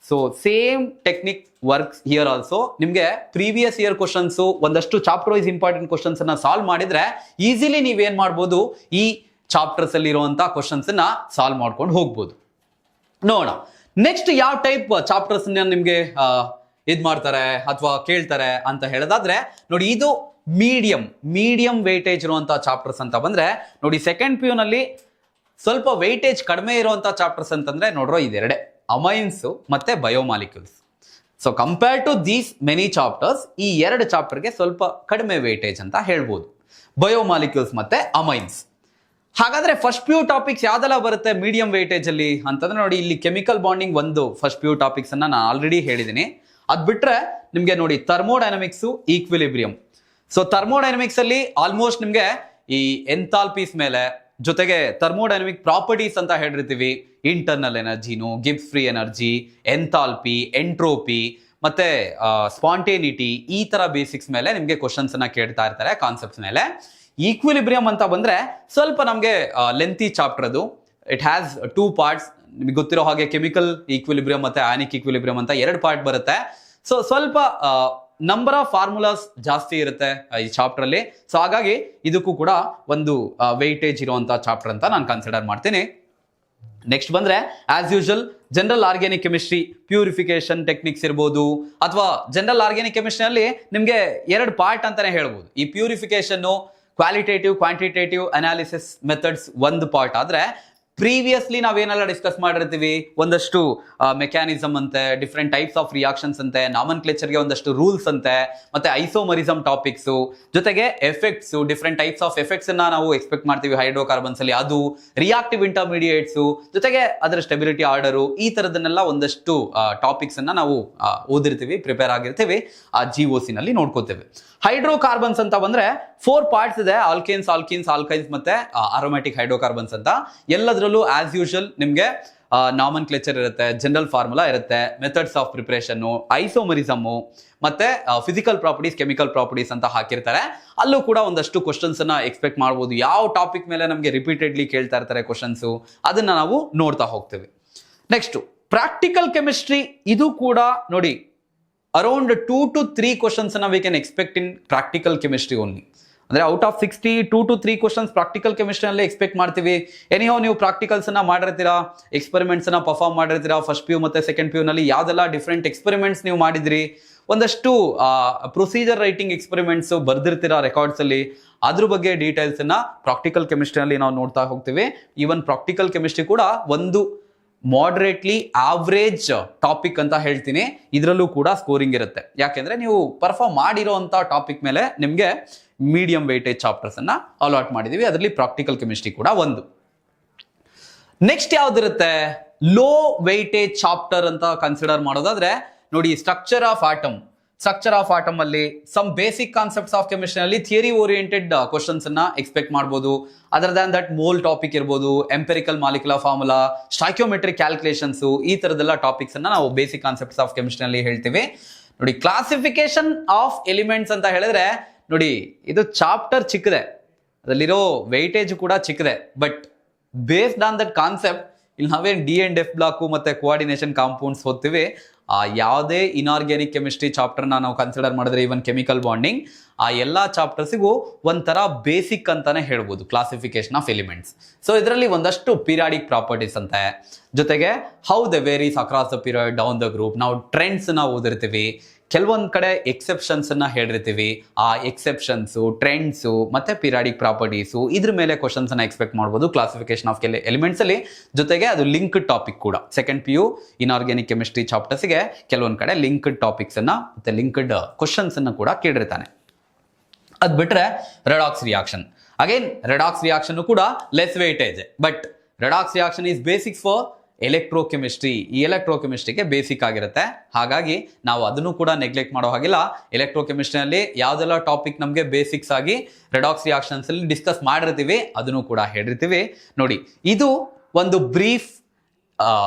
A: So same technique works here also. ನಿಮ್ಗೆ ಪ್ರೀವಿಯಸ್ ಇಯರ್ ಕ್ವಶನ್ಸ್, ಒಂದಷ್ಟು ಚಾಪ್ಟರ್ ವೈಸ್ ಇಂಪಾರ್ಟೆಂಟ್ ಕ್ವಶನ್ಸ್ ಅನ್ನ ಸಾಲ್ವ್ ಮಾಡಿದ್ರೆ ಈಸಿಲಿ ನೀವೇನ್ ಮಾಡ್ಬೋದು, ಈ ಚಾಪ್ಟರ್ಸ್ ಅಲ್ಲಿ ಇರುವಂತ ಕ್ವಶನ್ಸ್ ಅನ್ನ ಸಾಲ್ವ್ ಮಾಡ್ಕೊಂಡು ಹೋಗ್ಬೋದು. ನೋಡೋಣ ನೆಕ್ಸ್ಟ್ ಯಾವ ಟೈಪ್ ಚಾಪ್ಟರ್ಸ್ ನಿಮ್ಗೆ ಇದ್ ಮಾಡ್ತಾರೆ ಅಥವಾ ಕೇಳ್ತಾರೆ ಅಂತ ಹೇಳೋದಾದ್ರೆ ನೋಡಿ, ಇದು ಮೀಡಿಯಂ ವೇಟೇಜ್ ಇರುವಂತ ಚಾಪ್ಟರ್ಸ್ ಅಂತ ಬಂದ್ರೆ ನೋಡಿ, ಸೆಕೆಂಡ್ ಪಿ ಯು ನಲ್ಲಿ ಸ್ವಲ್ಪ ವೇಟೇಜ್ ಕಡಿಮೆ ಇರುವಂತ ಚಾಪ್ಟರ್ಸ್ ಅಂತಂದ್ರೆ ನೋಡ್ರೋ ಇದೆರಡೆ, ಅಮೈನ್ಸ್ ಮತ್ತೆ biomolecules. So compare to these many chapters, ಈ ಎರಡು ಚಾಪ್ಟರ್ಗೆ ಸ್ವಲ್ಪ ಕಡಿಮೆ ವೇಟೇಜ್ ಅಂತ ಹೇಳ್ಬೋದು, ಬಯೋಮಾಲಿಕ್ಯೂಲ್ಸ್ ಮತ್ತೆ ಅಮೈನ್ಸ್. ಹಾಗಾದ್ರೆ ಫಸ್ಟ್ ಪಿ ಯು ಟಾಪಿಕ್ಸ್ ಯಾವ್ದೆಲ್ಲ ಬರುತ್ತೆ ಮೀಡಿಯಂ ವೇಟೇಜ್ ಅಲ್ಲಿ ಅಂತಂದ್ರೆ ನೋಡಿ, ಇಲ್ಲಿ ಕೆಮಿಕಲ್ ಬಾಂಡಿಂಗ್ ಒಂದು ಫಸ್ಟ್ ಪಿ ಯು ಟಾಪಿಕ್ಸ್ ಅನ್ನ ನಾನು ಆಲ್ರೆಡಿ ಹೇಳಿದ್ದೀನಿ. ಅದ್ ಬಿಟ್ರೆ ನಿಮ್ಗೆ ನೋಡಿ ಥರ್ಮೋಡೈನಮಿಕ್ಸ್, ಈಕ್ವಿಲಿಬ್ರಿಯಂ. ಸೊ ಥರ್ಮೋಡೈನಮಿಕ್ಸ್ ಅಲ್ಲಿ ಆಲ್ಮೋಸ್ಟ್ ನಿಮ್ಗೆ ಈ ಎಂಥಾಲ್ಪೀಸ್ ಮೇಲೆ, ಜೊತೆಗೆ ಥರ್ಮೋಡೈನಮಿಕ್ ಪ್ರಾಪರ್ಟೀಸ್ ಅಂತ ಹೇಳಿರ್ತೀವಿ, ಇಂಟರ್ನಲ್ ಎನರ್ಜಿನು, Gibbs free energy, enthalpy, entropy ಮತ್ತೆ ಸ್ಪಾಂಟೇನಿಟಿ, ಈ ತರ ಬೇಸಿಕ್ಸ್ ಮೇಲೆ ನಿಮ್ಗೆ ಕ್ವಶನ್ಸ್ ಅನ್ನ ಕೇಳ್ತಾ ಇರ್ತಾರೆ ಕಾನ್ಸೆಪ್ಟ್ಸ್ ಮೇಲೆ. ಈಕ್ವಿಲಿಬ್ರಿಯಂ ಅಂತ ಬಂದ್ರೆ ಸ್ವಲ್ಪ ನಮ್ಗೆ ಲೆಂತಿ ಚಾಪ್ಟರ್ ಅದು. It has 2 parts. ನಿಮ್ಗೆ ಗೊತ್ತಿರೋ ಹಾಗೆ ಕೆಮಿಕಲ್ ಈಕ್ವಿಲಿಬ್ರಿಯಂ ಮತ್ತೆ ಆನಿಕ್ ಈಕ್ವಿಲಿಬ್ರಿಯಂ ಅಂತ 2 ಪಾರ್ಟ್ ಬರುತ್ತೆ. ಸೊ ಸ್ವಲ್ಪ ನಂಬರ್ ಆಫ್ ಫಾರ್ಮುಲಾಸ್ ಜಾಸ್ತಿ ಇರುತ್ತೆ ಈ ಚಾಪ್ಟರ್ ಅಲ್ಲಿ. ಸೊ ಹಾಗಾಗಿ ಇದಕ್ಕೂ ಕೂಡ ಒಂದು ವೆಯ್ಟೇಜ್ ಇರುವಂತ ಚಾಪ್ಟರ್ ಅಂತ ನಾನು ಕನ್ಸಿಡರ್ ಮಾಡ್ತೀನಿ. ನೆಕ್ಸ್ಟ್ ಬಂದ್ರೆ as usual general organic chemistry, purification techniques ಇರ್ಬೋದು, ಅಥವಾ ಜನರಲ್ ಆರ್ಗ್ಯಾನಿಕ್ ಕೆಮಿಸ್ಟ್ರಿ ಅಲ್ಲಿ ನಿಮ್ಗೆ 2 ಪಾರ್ಟ್ ಅಂತಾನೆ ಹೇಳ್ಬೋದು. ಈ purification, qualitative quantitative analysis methods ಒಂದು ಪಾರ್ಟ್ ಆದ್ರೆ, ಪ್ರೀವಿಯಸ್ಲಿ ನಾವೇನೆಲ್ಲ ಡಿಸ್ಕಸ್ ಮಾಡಿರ್ತೀವಿ, ಒಂದಷ್ಟು ಮೆಕ್ಯಾನಿಸಮ್ ಅಂತೆ, ಡಿಫ್ರೆಂಟ್ ಟೈಪ್ಸ್ ಆಫ್ ರಿಯಾಕ್ಷನ್ಸ್ ಅಂತೆ, ನಾಮನ್ಕ್ಲೇಚರ್ಗೆ ಒಂದಷ್ಟು ರೂಲ್ಸ್ ಅಂತೆ, ಮತ್ತೆ ಐಸೋಮರಿಸಮ್ ಟಾಪಿಕ್ಸ್, ಜೊತೆಗೆ effects, different types of effects ಅನ್ನ ನಾವು ಎಕ್ಸ್ಪೆಕ್ಟ್ ಮಾಡ್ತೀವಿ ಹೈಡ್ರೋಕಾರ್ಬನ್ಸ್ ಅಲ್ಲಿ, ಅದು ರಿಯಾಕ್ಟಿವ್ ಇಂಟರ್ಮೀಡಿಯೇಟ್ಸ್, ಜೊತೆಗೆ ಅದರ ಸ್ಟೆಬಿಲಿಟಿ ಆರ್ಡರು, ಈ ತರದನ್ನೆಲ್ಲ ಒಂದಷ್ಟು ಟಾಪಿಕ್ಸ್ ಅನ್ನ ನಾವು ಓದಿರ್ತೀವಿ, ಪ್ರಿಪೇರ್ ಆಗಿರ್ತೀವಿ, ಆ GOC ನಲ್ಲಿ ನೋಡ್ಕೋತೇವೆ. ಹೈಡ್ರೋಕಾರ್ಬನ್ಸ್ ಅಂತ ಬಂದ್ರೆ 4 ಪಾರ್ಟ್ಸ್ ಇದೆ, ಆಲ್ಕೇನ್ಸ್, ಆಲ್ಕೀನ್ಸ್, ಆಲ್ಕೈನ್ಸ್ ಮತ್ತೆ ಅರೋಮ್ಯಾಟಿಕ್ ಹೈಡ್ರೋಕಾರ್ಬನ್ಸ್ ಅಂತ. ಎಲ್ಲದರಲ್ಲೂ ಆಸ್ ಯೂಶುವಲ್ ನಿಮ್ಗೆ ನಾಮನ್ಕ್ಲೇಚರ್ ಇರುತ್ತೆ, ಜನರಲ್ ಫಾರ್ಮುಲಾ ಇರುತ್ತೆ, ಮೆಥಡ್ಸ್ ಆಫ್ ಪ್ರಿಪರೇಷನ್, ಐಸೋಮರಿಸಮ್ ಮತ್ತೆ ಫಿಸಿಕಲ್ ಪ್ರಾಪರ್ಟೀಸ್, ಕೆಮಿಕಲ್ ಪ್ರಾಪರ್ಟೀಸ್ ಅಂತ ಹಾಕಿರ್ತಾರೆ. ಅಲ್ಲೂ ಕೂಡ ಒಂದಷ್ಟು ಕ್ವಶನ್ಸ್ ಅನ್ನ ಎಕ್ಸ್ಪೆಕ್ಟ್ ಮಾಡಬಹುದು. ಯಾವ ಟಾಪಿಕ್ ಮೇಲೆ ನಮಗೆ ರಿಪೀಟೆಡ್ಲಿ ಕೇಳ್ತಾ ಇರ್ತಾರೆ ಕ್ವಶನ್ಸ್, ಅದನ್ನ ನಾವು ನೋಡ್ತಾ ಹೋಗ್ತೇವೆ. Next practical chemistry. ಇದು ಕೂಡ ನೋಡಿ ಅರೌಂಡ್ 2 to 3 ಕ್ವಶನ್ಸ್ ಅನ್ನ we can expect in practical chemistry only. ಅಂದ್ರೆ out of 60, 2 to 3 questions practical chemistry ಅಲ್ಲೇ ಎಕ್ಸ್ಪೆಕ್ಟ್ ಮಾಡ್ತೀವಿ. ಎನಿಹೌ ನೀವು ಪ್ರಾಕ್ಟಿಕಲ್ಸ್ ಅನ್ನ ಮಾಡಿರ್ತೀರಾ, ಎಕ್ಸ್ಪೆರಿಮೆಂಟ್ಸ್ ಅನ್ನ ಪರ್ಫಾರ್ಮ್ ಮಾಡಿರ್ತೀರಾ. ಫಸ್ಟ್ ಪಿ ಯು ಮತ್ತೆ ಸೆಕೆಂಡ್ ಪಿ ಯು ನಲ್ಲಿ ಯಾವ್ದೆಲ್ಲ ಡಿಫ್ರೆಂಟ್ ಎಕ್ಸ್ಪೆರಿಮೆಂಟ್ಸ್ ನೀವು ಮಾಡಿದ್ರಿ, ಒಂದಷ್ಟು ಪ್ರೊಸೀಜರ್ ರೈಟಿಂಗ್ ಎಕ್ಸ್ಪೆರಿಮೆಂಟ್ಸ್ ಬರ್ದಿರ್ತೀರಾ ರೆಕಾರ್ಡ್ಸ್ ಅಲ್ಲಿ, ಅದ್ರ ಬಗ್ಗೆ ಡೀಟೇಲ್ಸ್ ಅನ್ನ ಪ್ರಾಕ್ಟಿಕಲ್ ಕೆಮಿಸ್ಟ್ರಿ ಅಲ್ಲಿ ನಾವು ನೋಡ್ತಾ ಹೋಗ್ತೀವಿ. ಈವನ್ ಪ್ರಾಕ್ಟಿಕಲ್ ಕೆಮಿಸ್ಟ್ರಿ ಕೂಡ ಒಂದು ಮಾಡ್ರೇಟ್ಲಿ ಆವ್ರೇಜ್ ಟಾಪಿಕ್ ಅಂತ ಹೇಳ್ತೀನಿ. ಇದರಲ್ಲೂ ಕೂಡ ಸ್ಕೋರಿಂಗ್ ಇರುತ್ತೆ, ಯಾಕೆಂದ್ರೆ ನೀವು ಪರ್ಫಾರ್ಮ್ ಮಾಡಿರೋಂಥ ಟಾಪಿಕ್ ಮೇಲೆ ನಿಮ್ಗೆ ಮೀಡಿಯಂ ವೇಟೇಜ್ ಚಾಪ್ಟರ್ಸ್ ಅನ್ನ ಅಲಾಟ್ ಮಾಡಿದೀವಿ. ಅದರಲ್ಲಿ ಪ್ರಾಕ್ಟಿಕಲ್ ಕೆಮಿಸ್ಟ್ರಿ ಕೂಡ ಒಂದು. ನೆಕ್ಸ್ಟ್ ಯಾವ್ದಿರುತ್ತೆ, ಲೋ ವೇಟೇಜ್ ಚಾಪ್ಟರ್ ಅಂತ ಕನ್ಸಿಡರ್ ಮಾಡೋದಾದ್ರೆ ನೋಡಿ, structure of atom. Structure of atom ಅಲ್ಲಿ some basic concepts of chemistry ಅಲ್ಲಿ ಥಿಯರಿ ಓರಿಯೆಂಟೆಡ್ ಕ್ವಶನ್ಸ್ ಅನ್ನ ಎಕ್ಸ್ಪೆಕ್ಟ್ ಮಾಡಬಹುದು. Other than that mole topic ಇರ್ಬೋದು, empirical molecular formula, stoichiometric calculations, ಈ ತರದೆಲ್ಲ ಟಾಪಿಕ್ಸ್ ಅನ್ನ ನಾವು ಬೇಸಿಕ್ ಕಾನ್ಸೆಪ್ಟ್ಸ್ ಆಫ್ ಕೆಮಿಸ್ಟ್ರಿ ಅಲ್ಲಿ ಹೇಳ್ತೀವಿ. ನೋಡಿ, ಕ್ಲಾಸಿಫಿಕೇಶನ್ ಆಫ್ ಎಲಿಮೆಂಟ್ಸ್ ಅಂತ ಹೇಳಿದ್ರೆ ನೋಡಿ ಇದು ಚಾಪ್ಟರ್ ಚಿಕ್ಕದೆ, ಅದರಲ್ಲಿರೋ ವೆಯ್ಟೇಜ್ ಕೂಡ ಚಿಕ್ಕದೆ. But based on that concept ಇಲ್ಲಿ ನಾವೇನು ಡಿ ಅಂಡ್ ಎಫ್ ಬ್ಲಾಕು ಮತ್ತೆ ಕೋಆರ್ಡಿನೇಷನ್ ಕಾಂಪೌಂಡ್ಸ್ ಓದ್ತೀವಿ, ಆ ಯಾವುದೇ ಇನ್ಆರ್ಗ್ಯಾನಿಕ್ ಕೆಮಿಸ್ಟ್ರಿ ಚಾಪ್ಟರ್ನ ನಾವು ಕನ್ಸಿಡರ್ ಮಾಡಿದ್ರೆ ಇವನ್ ಕೆಮಿಕಲ್ ಬಾಂಡಿಂಗ್, ಆ ಎಲ್ಲ ಚಾಪ್ಟರ್ಸಿಗೂ ಒಂಥರ ಬೇಸಿಕ್ ಅಂತಾನೆ ಹೇಳ್ಬೋದು ಕ್ಲಾಸಿಫಿಕೇಶನ್ ಆಫ್ ಎಲಿಮೆಂಟ್ಸ್. ಸೊ ಇದರಲ್ಲಿ ಒಂದಷ್ಟು ಪೀರಿಯಾಡಿಕ್ ಪ್ರಾಪರ್ಟೀಸ್ ಅಂತೆ, ಜೊತೆಗೆ how the varies across the period down the group, ನಾವು ಟ್ರೆಂಡ್ಸ್ ನ ಓದಿರ್ತೀವಿ, ಕೆಲವೊಂದ್ ಕಡೆ ಎಕ್ಸೆಪ್ಷನ್ಸ್ ಅನ್ನ ಹೇಳಿರ್ತೀವಿ, ಆ ಎಕ್ಸೆಪ್ಷನ್ಸು, ಟ್ರೆಂಡ್ಸು ಮತ್ತೆ ಪೀರಿಯಾಡಿಕ್ ಪ್ರಾಪರ್ಟೀಸು ಇದ್ರ ಮೇಲೆ ಕ್ವಶನ್ಸ್ ಅನ್ನ ಎಕ್ಸ್ಪೆಕ್ಟ್ ಮಾಡಬಹುದು ಕ್ಲಾಸಿಫಿಕೇಶನ್ ಆಫ್ ಎಲಿಮೆಂಟ್ಸ್ ಅಲ್ಲಿ. ಜೊತೆಗೆ ಅದು ಲಿಂಕ್ಡ್ ಟಾಪಿಕ್ ಕೂಡ, ಸೆಕೆಂಡ್ PU ಇನ್ಆರ್ಗ್ಯಾನಿಕ್ ಕೆಮಿಸ್ಟ್ರಿ ಚಾಪ್ಟರ್ಸ್ಗೆ ಕೆಲವೊಂದ್ ಕಡೆ ಲಿಂಕ್ಡ್ ಟಾಪಿಕ್ಸ್ ಅನ್ನ ಮತ್ತೆ ಲಿಂಕ್ಡ್ ಕ್ವಶನ್ಸ್ ಅನ್ನ ಕೂಡ ಕೇಳಿರ್ತಾನೆ. ಅದ್ ಬಿಟ್ರೆ redox reaction, again redox reaction ಕೂಡ less weightage, but redox reaction is basic for electrochemistry. ಈ ಎಲೆಕ್ಟ್ರೋಕೆಮಿಸ್ಟ್ರಿಗೆ ಬೇಸಿಕ್ ಆಗಿರುತ್ತೆ, ಹಾಗಾಗಿ ನಾವು ಅದನ್ನು ಕೂಡ ನೆಗ್ಲೆಕ್ಟ್ ಮಾಡೋ ಹಾಗಿಲ್ಲ. ಎಲೆಕ್ಟ್ರೋಕೆಮಿಸ್ಟ್ರಿಯಲ್ಲಿ ಯಾವ್ದೆಲ್ಲ ಟಾಪಿಕ್ ನಮಗೆ ಬೇಸಿಕ್ಸ್ ಆಗಿ ರೆಡಾಕ್ಸ್ ರಿಯಾಕ್ಷನ್ಸ್ ಅಲ್ಲಿ ಡಿಸ್ಕಸ್ ಮಾಡಿರ್ತೀವಿ ಅದನ್ನು ಕೂಡ ಹೇಳಿರ್ತೀವಿ. ನೋಡಿ, ಇದು ಒಂದು ಬ್ರೀಫ್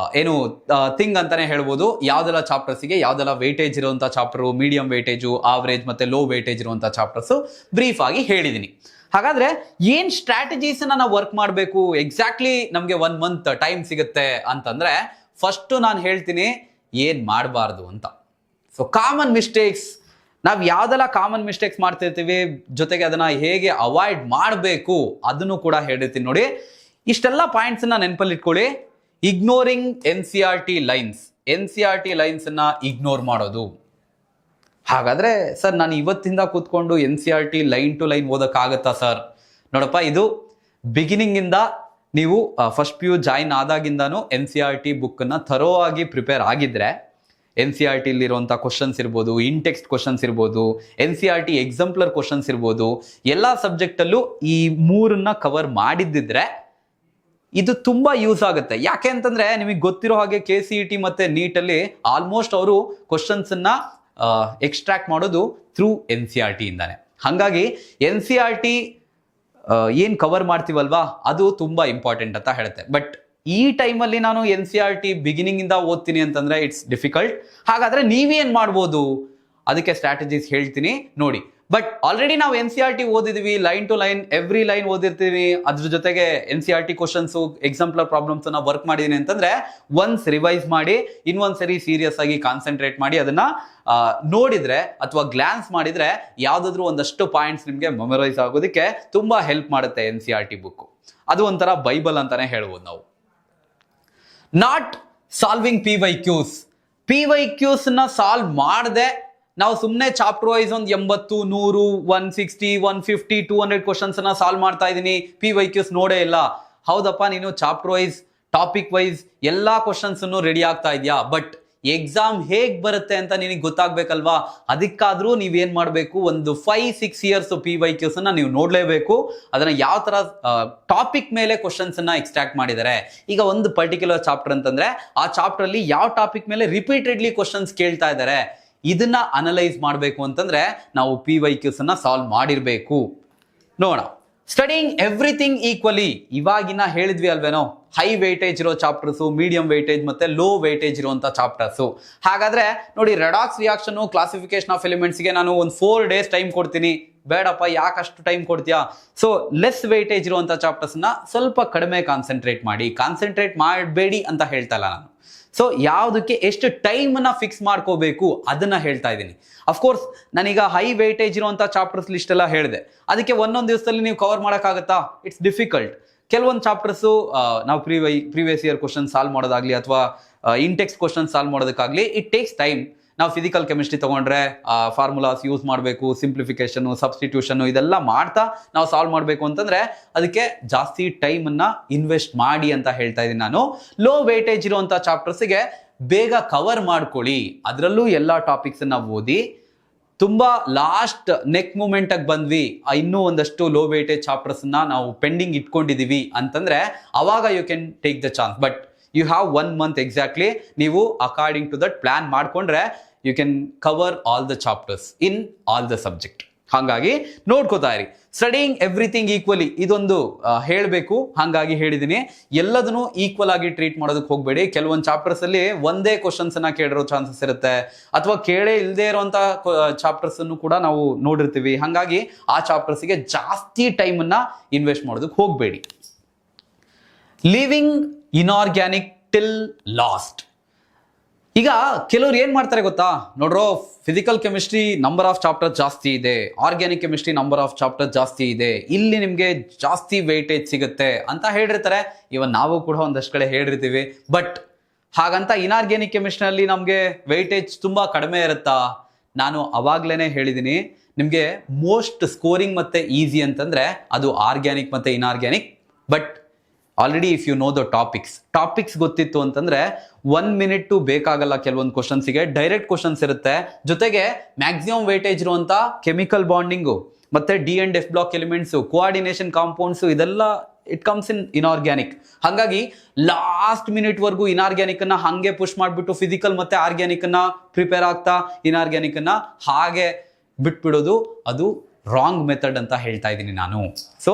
A: ಥಿಂಗ್ ಅಂತಾನೆ ಹೇಳ್ಬೋದು. ಯಾವ್ದೆಲ್ಲ ಚಾಪ್ಟರ್ಸ್ಗೆ ಯಾವ್ದೆಲ್ಲ ವೇಟೇಜ್ ಇರುವಂತ ಚಾಪ್ಟರ್, ಮೀಡಿಯಂ ವೇಟೇಜು, ಆವರೇಜ್ ಮತ್ತೆ ಲೋ ವೇಟೇಜ್ ಇರುವಂತ ಚಾಪ್ಟರ್ಸ್ ಬ್ರೀಫ್ ಆಗಿ ಹೇಳಿದೀನಿ. ಹಾಗಾದ್ರೆ ಏನ್ ಸ್ಟ್ರಾಟಜೀಸ್ ನಾವು ವರ್ಕ್ ಮಾಡಬೇಕು, ಎಕ್ಸಾಕ್ಟ್ಲಿ ನಮ್ಗೆ 1 ಮಂತ್ ಟೈಮ್ ಸಿಗುತ್ತೆ ಅಂತಂದ್ರೆ ಫಸ್ಟ್ ನಾನು ಹೇಳ್ತೀನಿ ಏನ್ ಮಾಡಬಾರ್ದು ಅಂತ. ಸೊ ಕಾಮನ್ ಮಿಸ್ಟೇಕ್ಸ್, ನಾವ್ ಯಾವ್ದೆಲ್ಲ ಕಾಮನ್ ಮಿಸ್ಟೇಕ್ಸ್ ಮಾಡ್ತಿರ್ತೀವಿ, ಜೊತೆಗೆ ಅದನ್ನ ಹೇಗೆ ಅವಾಯ್ಡ್ ಮಾಡಬೇಕು ಅದನ್ನು ಕೂಡ ಹೇಳಿರ್ತೀನಿ. ನೋಡಿ, ಇಷ್ಟೆಲ್ಲ ಪಾಯಿಂಟ್ಸ್ ನ ನೆನಪಲ್ಲಿ ಇಟ್ಕೊಳ್ಳಿ. Ignoring NCERT lines, NCERT lines ಅನ್ನ ಇಗ್ನೋರ್ ಮಾಡೋದು. ಹಾಗಾದ್ರೆ ಸರ್ ನಾನು ಇವತ್ತಿಂದ ಕೂತ್ಕೊಂಡು NCERT ಲೈನ್ ಟು ಲೈನ್ ಓದಕ್ಕಾಗತ್ತಾ ಸರ್? ನೋಡಪ್ಪ, ಇದು ಬಿಗಿನಿಂಗ್ ಇಂದ ನೀವು ಫಸ್ಟ್ PU ಜಾಯಿನ್ ಆದಾಗಿಂದಾನು NCERT ಬುಕ್ ಅನ್ನ ಥರೋ ಆಗಿ ಪ್ರಿಪೇರ್ ಆಗಿದ್ರೆ NCERT ಇರುವಂತಹ ಕ್ವಶನ್ಸ್ ಇರ್ಬೋದು, ಇನ್ ಟೆಕ್ಸ್ಟ್ ಕ್ವಶನ್ಸ್ ಇರ್ಬೋದು, NCERT ಎಕ್ಸಾಂಪ್ಲರ್ ಕ್ವಶನ್ಸ್ ಇರ್ಬೋದು, ಎಲ್ಲಾ ಸಬ್ಜೆಕ್ಟ್ ಅಲ್ಲೂ ಈ 3ನ್ನ ಕವರ್ ಮಾಡಿದ್ದಿದ್ರೆ ಇದು ತುಂಬಾ ಯೂಸ್ ಆಗುತ್ತೆ. ಯಾಕೆ ಅಂತಂದ್ರೆ ನಿಮಗೆ ಗೊತ್ತಿರೋ ಹಾಗೆ KCET ಮತ್ತೆ NEET ಅಲ್ಲಿ ಆಲ್ಮೋಸ್ಟ್ ಅವರು ಕ್ವಶನ್ಸ್ ಅನ್ನ ಎಕ್ಸ್ಟ್ರಾಕ್ಟ್ ಮಾಡೋದು ಥ್ರೂ NCERT ಇಂದಾನೆ. ಹಾಗಾಗಿ NCERT ಏನ್ ಕವರ್ ಮಾಡ್ತೀವಲ್ವಾ ಅದು ತುಂಬಾ ಇಂಪಾರ್ಟೆಂಟ್ ಅಂತ ಹೇಳುತ್ತೆ. ಬಟ್ ಈ ಟೈಮಲ್ಲಿ ನಾನು NCERT ಬಿಗಿನಿಂಗ್ ಇಂದ ಓದ್ತೀನಿ ಅಂತಂದ್ರೆ ಇಟ್ಸ್ ಡಿಫಿಕಲ್ಟ್. ಹಾಗಾದ್ರೆ ನೀವೇನ್ ಮಾಡ್ಬೋದು, ಅದಕ್ಕೆ ಸ್ಟ್ರಾಟಜೀಸ್ ಹೇಳ್ತೀನಿ ನೋಡಿ. ಬಟ್ ಆಲ್ರೆಡಿ ನಾವು NCERT ಓದಿದ್ವಿ, line to line every line ಓದಿರ್ತೀವಿ, ಅದ್ರ ಜೊತೆಗೆ NCERT ಕ್ವಶನ್ಸ್, ಎಕ್ಸಾಂಪ್ಲರ್ ಪ್ರಾಬ್ಲಮ್ಸ್ ಅನ್ನ ವರ್ಕ್ ಮಾಡಿದೀನಿ ಅಂತಂದ್ರೆ ಒನ್ಸ್ ರಿವೈಸ್ ಮಾಡಿ ಇನ್ನೊಂದ್ಸರಿ ಸೀರಿಯಸ್ ಆಗಿ ಕಾನ್ಸಂಟ್ರೇಟ್ ಮಾಡಿ ಅದನ್ನ ನೋಡಿದ್ರೆ ಅಥವಾ ಗ್ಲಾನ್ಸ್ ಮಾಡಿದ್ರೆ ಯಾವ್ದಾದ್ರು ಒಂದಷ್ಟು ಪಾಯಿಂಟ್ಸ್ ನಿಮ್ಗೆ ಮೆಮೊರೈಸ್ ಆಗೋದಕ್ಕೆ ತುಂಬಾ ಹೆಲ್ಪ್ ಮಾಡುತ್ತೆ NCERT ಬುಕ್. ಅದು ಒಂಥರ ಬೈಬಲ್ ಅಂತಾನೆ ಹೇಳ್ಬೋದು ನಾವು. ನಾಟ್ ಸಾಲ್ವಿಂಗ್ PYQs ನ ಸಾಲ್ವ್ ಮಾಡದೆ ನಾವು ಸುಮ್ಮನೆ ಚಾಪ್ಟರ್ ವೈಸ್ ಒಂದು 80, 100, 160, 150, 200 ಕ್ವಶನ್ಸ್ ಅನ್ನ ಸಾಲ್ವ್ ಮಾಡ್ತಾ ಇದ್ದೀನಿ, PYQs ನೋಡೇ ಇಲ್ಲ. ಹೌದಪ್ಪ, ನೀನು ಚಾಪ್ಟರ್ ವೈಸ್, ಟಾಪಿಕ್ ವೈಸ್ ಎಲ್ಲಾ ಕ್ವಶನ್ಸ್ ರೆಡಿ ಆಗ್ತಾ ಇದೆಯಾ, ಬಟ್ ಎಕ್ಸಾಮ್ ಹೇಗ್ ಬರುತ್ತೆ ಅಂತ ನಿನಗೆ ಗೊತ್ತಾಗ್ಬೇಕಲ್ವಾ? ಅದಕ್ಕಾದ್ರೂ ನೀವೇನ್ ಮಾಡ್ಬೇಕು, ಒಂದು 5-6 ಇಯರ್ಸ್ PYQs ಅನ್ನ ನೀವು ನೋಡ್ಲೇಬೇಕು. ಅದನ್ನ ಯಾವ ತರ ಟಾಪಿಕ್ ಮೇಲೆ ಕ್ವಶನ್ಸ್ ಅನ್ನ ಎಕ್ಸ್ಟ್ರಾಕ್ಟ್ ಮಾಡಿದ್ದಾರೆ. ಈಗ ಒಂದು ಪರ್ಟಿಕ್ಯುಲರ್ ಚಾಪ್ಟರ್ ಅಂತಂದ್ರೆ ಆ ಚಾಪ್ಟರ್ ಅಲ್ಲಿ ಯಾವ ಟಾಪಿಕ್ ಮೇಲೆ ರಿಪೀಟೆಡ್ಲಿ ಕ್ವಶನ್ಸ್ ಕೇಳ್ತಾ ಇದ್ದಾರೆ, ಇದನ್ನ ಅನಲೈಸ್ ಮಾಡಬೇಕು ಅಂತಂದ್ರೆ ನಾವು PYQs ಅನ್ನ ಸಾಲ್ವ್ ಮಾಡಿರ್ಬೇಕು. ನೋಡೋಣ, ಸ್ಟಡಿಂಗ್ ಎವ್ರಿಥಿಂಗ್ ಈಕ್ವಲಿ. ಇವಾಗಿನ ಹೇಳಿದ್ವಿ ಅಲ್ವೇನೋ, ಹೈ ವೇಟೇಜ್ ಇರೋ ಚಾಪ್ಟರ್ಸು, ಮೀಡಿಯಂ ವೇಟೇಜ್ ಮತ್ತೆ ಲೋ ವೇಟೇಜ್ ಇರುವಂತ ಚಾಪ್ಟರ್ಸು. ಹಾಗಾದ್ರೆ ನೋಡಿ, ರೆಡಾಕ್ಸ್ ರಿಯಾಕ್ಷನ್, ಕ್ಲಾಸಿಫಿಕೇಶನ್ ಆಫ್ ಎಲಿಮೆಂಟ್ಸ್ಗೆ ನಾನು ಒಂದು 4 days ಟೈಮ್ ಕೊಡ್ತೀನಿ. ಬೇಡಪ್ಪ, ಯಾಕಷ್ಟು ಟೈಮ್ ಕೊಡ್ತೀಯಾ? ಸೊ ಲೆಸ್ ವೇಟೇಜ್ ಇರುವಂತ ಚಾಪ್ಟರ್ಸ್ ನ ಸ್ವಲ್ಪ ಕಡಿಮೆ ಕಾನ್ಸಂಟ್ರೇಟ್ ಮಾಡಬೇಡಿ ಅಂತ ಹೇಳ್ತಾ ಇಲ್ಲ ನಾನು. ಸೊ ಯಾವುದಕ್ಕೆ ಎಷ್ಟು ಟೈಮ್ ಅನ್ನ ಫಿಕ್ಸ್ ಮಾಡ್ಕೋಬೇಕು ಅದನ್ನ ಹೇಳ್ತಾ ಇದ್ದೀನಿ. ಅಫ್ಕೋರ್ಸ್ ನಾನೀಗ ಹೈ ವೇಟೇಜ್ ಇರುವಂತ ಚಾಪ್ಟರ್ಸ್ ಲಿಸ್ಟ್ ಎಲ್ಲ ಹೇಳಿದೆ, ಅದಕ್ಕೆ ಒಂದೊಂದು ದಿವಸದಲ್ಲಿ ನೀವು ಕವರ್ ಮಾಡೋಕ್ಕಾಗತ್ತಾ? It's difficult. ಕೆಲವೊಂದು ಚಾಪ್ಟರ್ಸು ನಾವು ಪ್ರೀವಿಯಸ್ ಇಯರ್ ಕ್ವಶನ್ ಸಾಲ್ವ್ ಮಾಡೋದಾಗ್ಲಿ ಅಥವಾ ಇಂಟೆಕ್ಸ್ಟ್ ಕ್ವಶನ್ ಸಾಲ್ವ್ ಮಾಡೋದಕ್ಕಾಗ್ಲಿ ಇಟ್ ಟೇಕ್ಸ್ ಟೈಮ್. ನಾವು ಫಿಸಿಕಲ್ ಕೆಮಿಸ್ಟ್ರಿ ತಗೊಂಡ್ರೆ ಫಾರ್ಮುಲಾಸ್ ಯೂಸ್ ಮಾಡಬೇಕು, ಸಿಂಪ್ಲಿಫಿಕೇಶನ್, ಸಬ್ಸ್ಟಿಟ್ಯೂಷನ್ ಇದೆಲ್ಲ ಮಾಡ್ತಾ ನಾವು ಸಾಲ್ವ್ ಮಾಡಬೇಕು ಅಂತಂದ್ರೆ ಅದಕ್ಕೆ ಜಾಸ್ತಿ ಟೈಮ್ ಅನ್ನ ಇನ್ವೆಸ್ಟ್ ಮಾಡಿ ಅಂತ ಹೇಳ್ತಾ ಇದ್ದೀನಿ ನಾನು. ಲೋ ವೇಟೇಜ್ ಇರುವಂತ ಚಾಪ್ಟರ್ಸ್ಗೆ ಬೇಗ ಕವರ್ ಮಾಡ್ಕೊಳ್ಳಿ, ಅದರಲ್ಲೂ ಎಲ್ಲಾ ಟಾಪಿಕ್ಸ್ ಅನ್ನ ಓದಿ. ತುಂಬಾ ಲಾಸ್ಟ್ ನೆಕ್ ಮೂಮೆಂಟ್ ಆಗಿ ಬಂದ್ವಿ, ಇನ್ನೂ ಒಂದಷ್ಟು ಲೋ ವೇಟೇಜ್ ಚಾಪ್ಟರ್ಸ್ ನಾವು ಪೆಂಡಿಂಗ್ ಇಟ್ಕೊಂಡಿದೀವಿ ಅಂತಂದ್ರೆ ಅವಾಗ you can take the chance. But you have 1 month exactly. ನೀವು ಅಕಾರ್ಡಿಂಗ್ ಟು ದಟ್ ಪ್ಲಾನ್ ಮಾಡ್ಕೊಂಡ್ರೆ you can cover all the chapters in all the subject. ಹಾಗಾಗಿ ನೋಡ್ಕೋತಾ ಇರಿ. ಸ್ಟಡಿಂಗ್ ಎವ್ರಿಥಿಂಗ್ ಈಕ್ವಲಿ ಇದೊಂದು ಹೇಳಬೇಕು, ಹಾಗಾಗಿ ಹೇಳಿದ್ದೀನಿ. ಎಲ್ಲದನ್ನು ಈಕ್ವಲ್ ಆಗಿ ಟ್ರೀಟ್ ಮಾಡೋದಕ್ಕೆ ಹೋಗಬೇಡಿ. ಕೆಲವೊಂದು ಚಾಪ್ಟರ್ಸ್ ಅಲ್ಲಿ ಒಂದೇ ಕ್ವಶನ್ಸ್ ಅನ್ನ ಕೇಳಿರೋ ಚಾನ್ಸಸ್ ಇರುತ್ತೆ, ಅಥವಾ ಕೇಳೇ ಇಲ್ಲದೆ ಇರುವಂತ ಚಾಪ್ಟರ್ಸ್ ಅನ್ನು ಕೂಡ ನಾವು ನೋಡಿರ್ತೀವಿ. ಹಾಗಾಗಿ ಆ ಚಾಪ್ಟರ್ಸ್ಗೆ ಜಾಸ್ತಿ ಟೈಮ್ ಅನ್ನ ಇನ್ವೆಸ್ಟ್ ಮಾಡೋದಕ್ಕೆ ಹೋಗಬೇಡಿ. Living inorganic till last. ಈಗ ಕೆಲವ್ರು ಏನ್ ಮಾಡ್ತಾರೆ ಗೊತ್ತಾ, ನೋಡ್ರೋ physical chemistry number of chapter ಜಾಸ್ತಿ ಇದೆ, organic chemistry number of chapter ಜಾಸ್ತಿ ಇದೆ, ಇಲ್ಲಿ ನಿಮ್ಗೆ ಜಾಸ್ತಿ ವೇಟೇಜ್ ಸಿಗುತ್ತೆ ಅಂತ ಹೇಳಿರ್ತಾರೆ. ಇವನ್ ನಾವು ಕೂಡ ಒಂದಷ್ಟು ಕಡೆ ಹೇಳಿರ್ತೀವಿ. ಬಟ್ ಹಾಗಂತ ಇನ್ಆರ್ಗ್ಯಾನಿಕ್ ಕೆಮಿಸ್ಟ್ರಿಯಲ್ಲಿ ನಮ್ಗೆ ವೇಟೇಜ್ ತುಂಬಾ ಕಡಿಮೆ ಇರುತ್ತಾ? ನಾನು ಅವಾಗ್ಲೇನೆ ಹೇಳಿದ್ದೀನಿ, ನಿಮ್ಗೆ ಮೋಸ್ಟ್ ಸ್ಕೋರಿಂಗ್ ಮತ್ತೆ ಈಸಿ ಅಂತಂದ್ರೆ ಅದು ಆರ್ಗ್ಯಾನಿಕ್ ಮತ್ತೆ inorganic. But already if you know the topics ಗೊತ್ತಿತ್ತು ಅಂತಂದ್ರೆ 1 minute ಬೇಕಾಗಲ್ಲ. ಕೆಲವೊಂದು ಕ್ವಶನ್ಸ್ಗೆ ಡೈರೆಕ್ಟ್ ಕ್ವಶನ್ಸ್ ಇರುತ್ತೆ, ಜೊತೆಗೆ ಮ್ಯಾಕ್ಸಿಮಮ್ ವೇಟೇಜ್ ಇರುವಂತ ಕೆಮಿಕಲ್ ಬಾಂಡಿಂಗು ಮತ್ತೆ D&F block elements, coordination compounds, ಇದೆಲ್ಲ ಇಟ್ ಕಮ್ಸ್ ಇನ್ ಇನ್ಆರ್ಗ್ಯಾನಿಕ್. ಹಾಗಾಗಿ ಲಾಸ್ಟ್ ಮಿನಿಟ್ ವರ್ಗೂ ಇನ್ಆರ್ಗ್ಯಾನಿಕ್ ಅನ್ನ ಹಂಗೆ ಪುಷ್ ಮಾಡಿಬಿಟ್ಟು ಫಿಸಿಕಲ್ ಮತ್ತೆ ಆರ್ಗ್ಯಾನಿಕ್ ಅನ್ನ ಪ್ರಿಪೇರ್ ಆಗ್ತಾ ಇನ್ಆರ್ಗ್ಯಾನಿಕ್ ಅನ್ನ ಹಾಗೆ ಬಿಟ್ಬಿಡೋದು ಅದು ರಾಂಗ್ ಮೆಥಡ್ ಅಂತ ಹೇಳ್ತಾ ಇದ್ದೀನಿ ನಾನು. So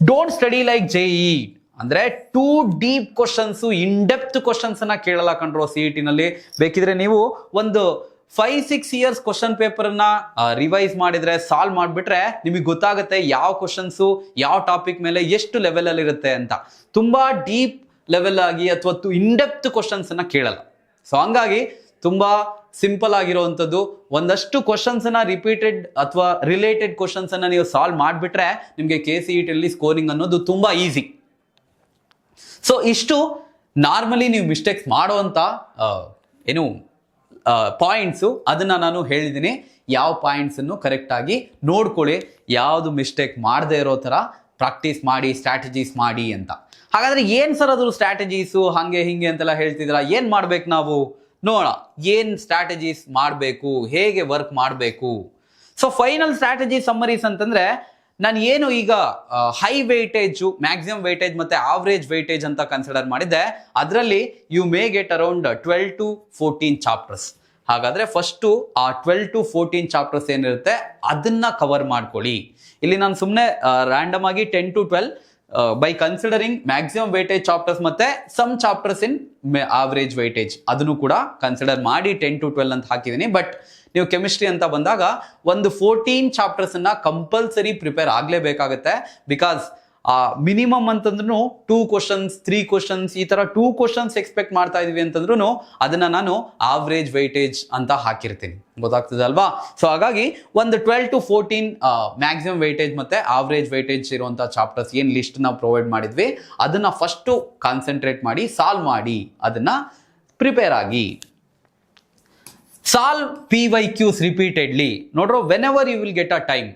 A: don't study like JEE ಅಂದ್ರೆ two deep questions, in depth questions ಅನ್ನ ಕೇಳಲ್ಲ ಕಂಡ್ರೋ CET ನಲ್ಲಿ. ಬೇಕಿದ್ರೆ ನೀವು ಒಂದು 5-6 years ಕ್ವಶನ್ ಪೇಪರ್ ಅನ್ನ ರಿವೈಸ್ ಮಾಡಿದ್ರೆ, ಸಾಲ್ವ್ ಮಾಡಿಬಿಟ್ರೆ ನಿಮಗೆ ಗೊತ್ತಾಗುತ್ತೆ ಯಾವ ಕ್ವಶನ್ಸ್ ಯಾವ ಟಾಪಿಕ್ ಮೇಲೆ ಎಷ್ಟು ಲೆವೆಲ್ ಅಲ್ಲಿ ಇರುತ್ತೆ ಅಂತ. ತುಂಬಾ ಡೀಪ್ ಲೆವೆಲ್ ಆಗಿ ಅಥವಾ ಇನ್ ಡೆಪ್ತ್ ಕ್ವಶನ್ಸ್ ಅನ್ನ ಕೇಳಲ್ಲ. ಸೊ ಹಂಗಾಗಿ ತುಂಬಾ ಸಿಂಪಲ್ ಆಗಿರುವಂಥದ್ದು ಒಂದಷ್ಟು ಕ್ವಶನ್ಸ್ ಅನ್ನ ರಿಪೀಟೆಡ್ ಅಥವಾ ರಿಲೇಟೆಡ್ ಕ್ವಶನ್ಸ್ ಅನ್ನ ನೀವು ಸಾಲ್ವ್ ಮಾಡಿಬಿಟ್ರೆ ನಿಮಗೆ KCET ಅಲ್ಲಿ ಸ್ಕೋರಿಂಗ್ ಅನ್ನೋದು ತುಂಬಾ ಈಸಿ. ಸೊ ಇಷ್ಟು ನಾರ್ಮಲಿ ನೀವು ಮಿಸ್ಟೇಕ್ಸ್ ಮಾಡುವಂತ ಏನು ಪಾಯಿಂಟ್ಸು ಅದನ್ನ ನಾನು ಹೇಳಿದ್ದೀನಿ. ಯಾವ ಪಾಯಿಂಟ್ಸ್ ಅನ್ನು ಕರೆಕ್ಟ್ ಆಗಿ ನೋಡ್ಕೊಳ್ಳಿ, ಯಾವುದು ಮಿಸ್ಟೇಕ್ ಮಾಡದೇ ಇರೋ ತರ ಪ್ರಾಕ್ಟೀಸ್ ಮಾಡಿ, ಸ್ಟ್ರಾಟಜೀಸ್ ಮಾಡಿ ಅಂತ. ಹಾಗಾದ್ರೆ ಏನ್ ಸರ್ ಅದು ಸ್ಟ್ರಾಟಜೀಸು ಹಂಗೆ ಹಿಂಗೆ ಅಂತೆಲ್ಲ ಹೇಳ್ತಿದ್ರ, ಏನ್ ಮಾಡ್ಬೇಕು ನಾವು ನೋಡ, ಏನ್ ಸ್ಟ್ರಾಟಜೀಸ್ ಮಾಡಬೇಕು, ಹೇಗೆ ವರ್ಕ್ ಮಾಡಬೇಕು. ಸೊ ಫೈನಲ್ ಸ್ಟ್ರಾಟಜಿ ಸಮ್ಮರೀಸ್ ಅಂತಂದ್ರೆ, ನಾನು ಏನು ಈಗ ಹೈ ವೇಟೇಜು, ಮ್ಯಾಕ್ಸಿಮಮ್ ವೇಟೇಜ್ ಮತ್ತೆ ಆವರೇಜ್ ವೇಟೇಜ್ ಅಂತ ಕನ್ಸಿಡರ್ ಮಾಡಿದ್ದೆ, ಅದರಲ್ಲಿ you may get around 12 to 14 chapters. ಹಾಗಾದ್ರೆ ಫಸ್ಟು ಆ 12 to 14 ಚಾಪ್ಟರ್ಸ್ ಏನಿರುತ್ತೆ ಅದನ್ನ ಕವರ್ ಮಾಡ್ಕೊಳ್ಳಿ. ಇಲ್ಲಿ ನಾನು ಸುಮ್ಮನೆ ರ್ಯಾಂಡಮ್ ಆಗಿ 10 to 12 by considering maximum weightage chapters ಮತ್ತೆ ಸಮ್ ಚಾಪ್ಟರ್ಸ್ ಇನ್ ಆವರೇಜ್ ವೇಟೇಜ್ ಅದನ್ನು ಕೂಡ ಕನ್ಸಿಡರ್ ಮಾಡಿ 10 to 12 ಅಂತ ಹಾಕಿದ್ದೀನಿ. ಬಟ್ ನೀವು ಕೆಮಿಸ್ಟ್ರಿ ಅಂತ ಬಂದಾಗ ಒಂದು 14 ಚಾಪ್ಟರ್ಸ್ ಅನ್ನ ಕಂಪಲ್ಸರಿ ಪ್ರಿಪೇರ್ ಆಗ್ಲೇಬೇಕಾಗುತ್ತೆ. ಬಿಕಾಸ್ ಮಿನಿಮಮ್ ಅಂತಂದ್ರೂ 2 questions 3 questions ಈ ತರ 2 questions ಎಕ್ಸ್ಪೆಕ್ಟ್ ಮಾಡ್ತಾ ಇದೀವಿ ಅಂತಂದ್ರೂ ಅದನ್ನ ನಾನು ಆವರೇಜ್ ವೈಟೇಜ್ ಅಂತ ಹಾಕಿರ್ತೀನಿ, ಗೊತ್ತಾಗ್ತದೆ ಅಲ್ವಾ. ಸೊ ಹಾಗಾಗಿ ಒಂದು 12 to 14 ಮ್ಯಾಕ್ಸಿಮಮ್ ವೈಟೇಜ್ ಮತ್ತೆ ಆವರೇಜ್ ವೈಟೇಜ್ ಇರುವಂತ ಚಾಪ್ಟರ್ಸ್ ಏನ್ ಲಿಸ್ಟ್ ನಾವು ಪ್ರೊವೈಡ್ ಮಾಡಿದ್ವಿ ಅದನ್ನ ಫಸ್ಟ್ ಕಾನ್ಸಂಟ್ರೇಟ್ ಮಾಡಿ ಸಾಲ್ವ್ ಮಾಡಿ, ಅದನ್ನ ಪ್ರಿಪೇರ್ ಆಗಿ. Solve PYQs repeatedly. ನೋಡ್ರೋ, whenever you will get a time,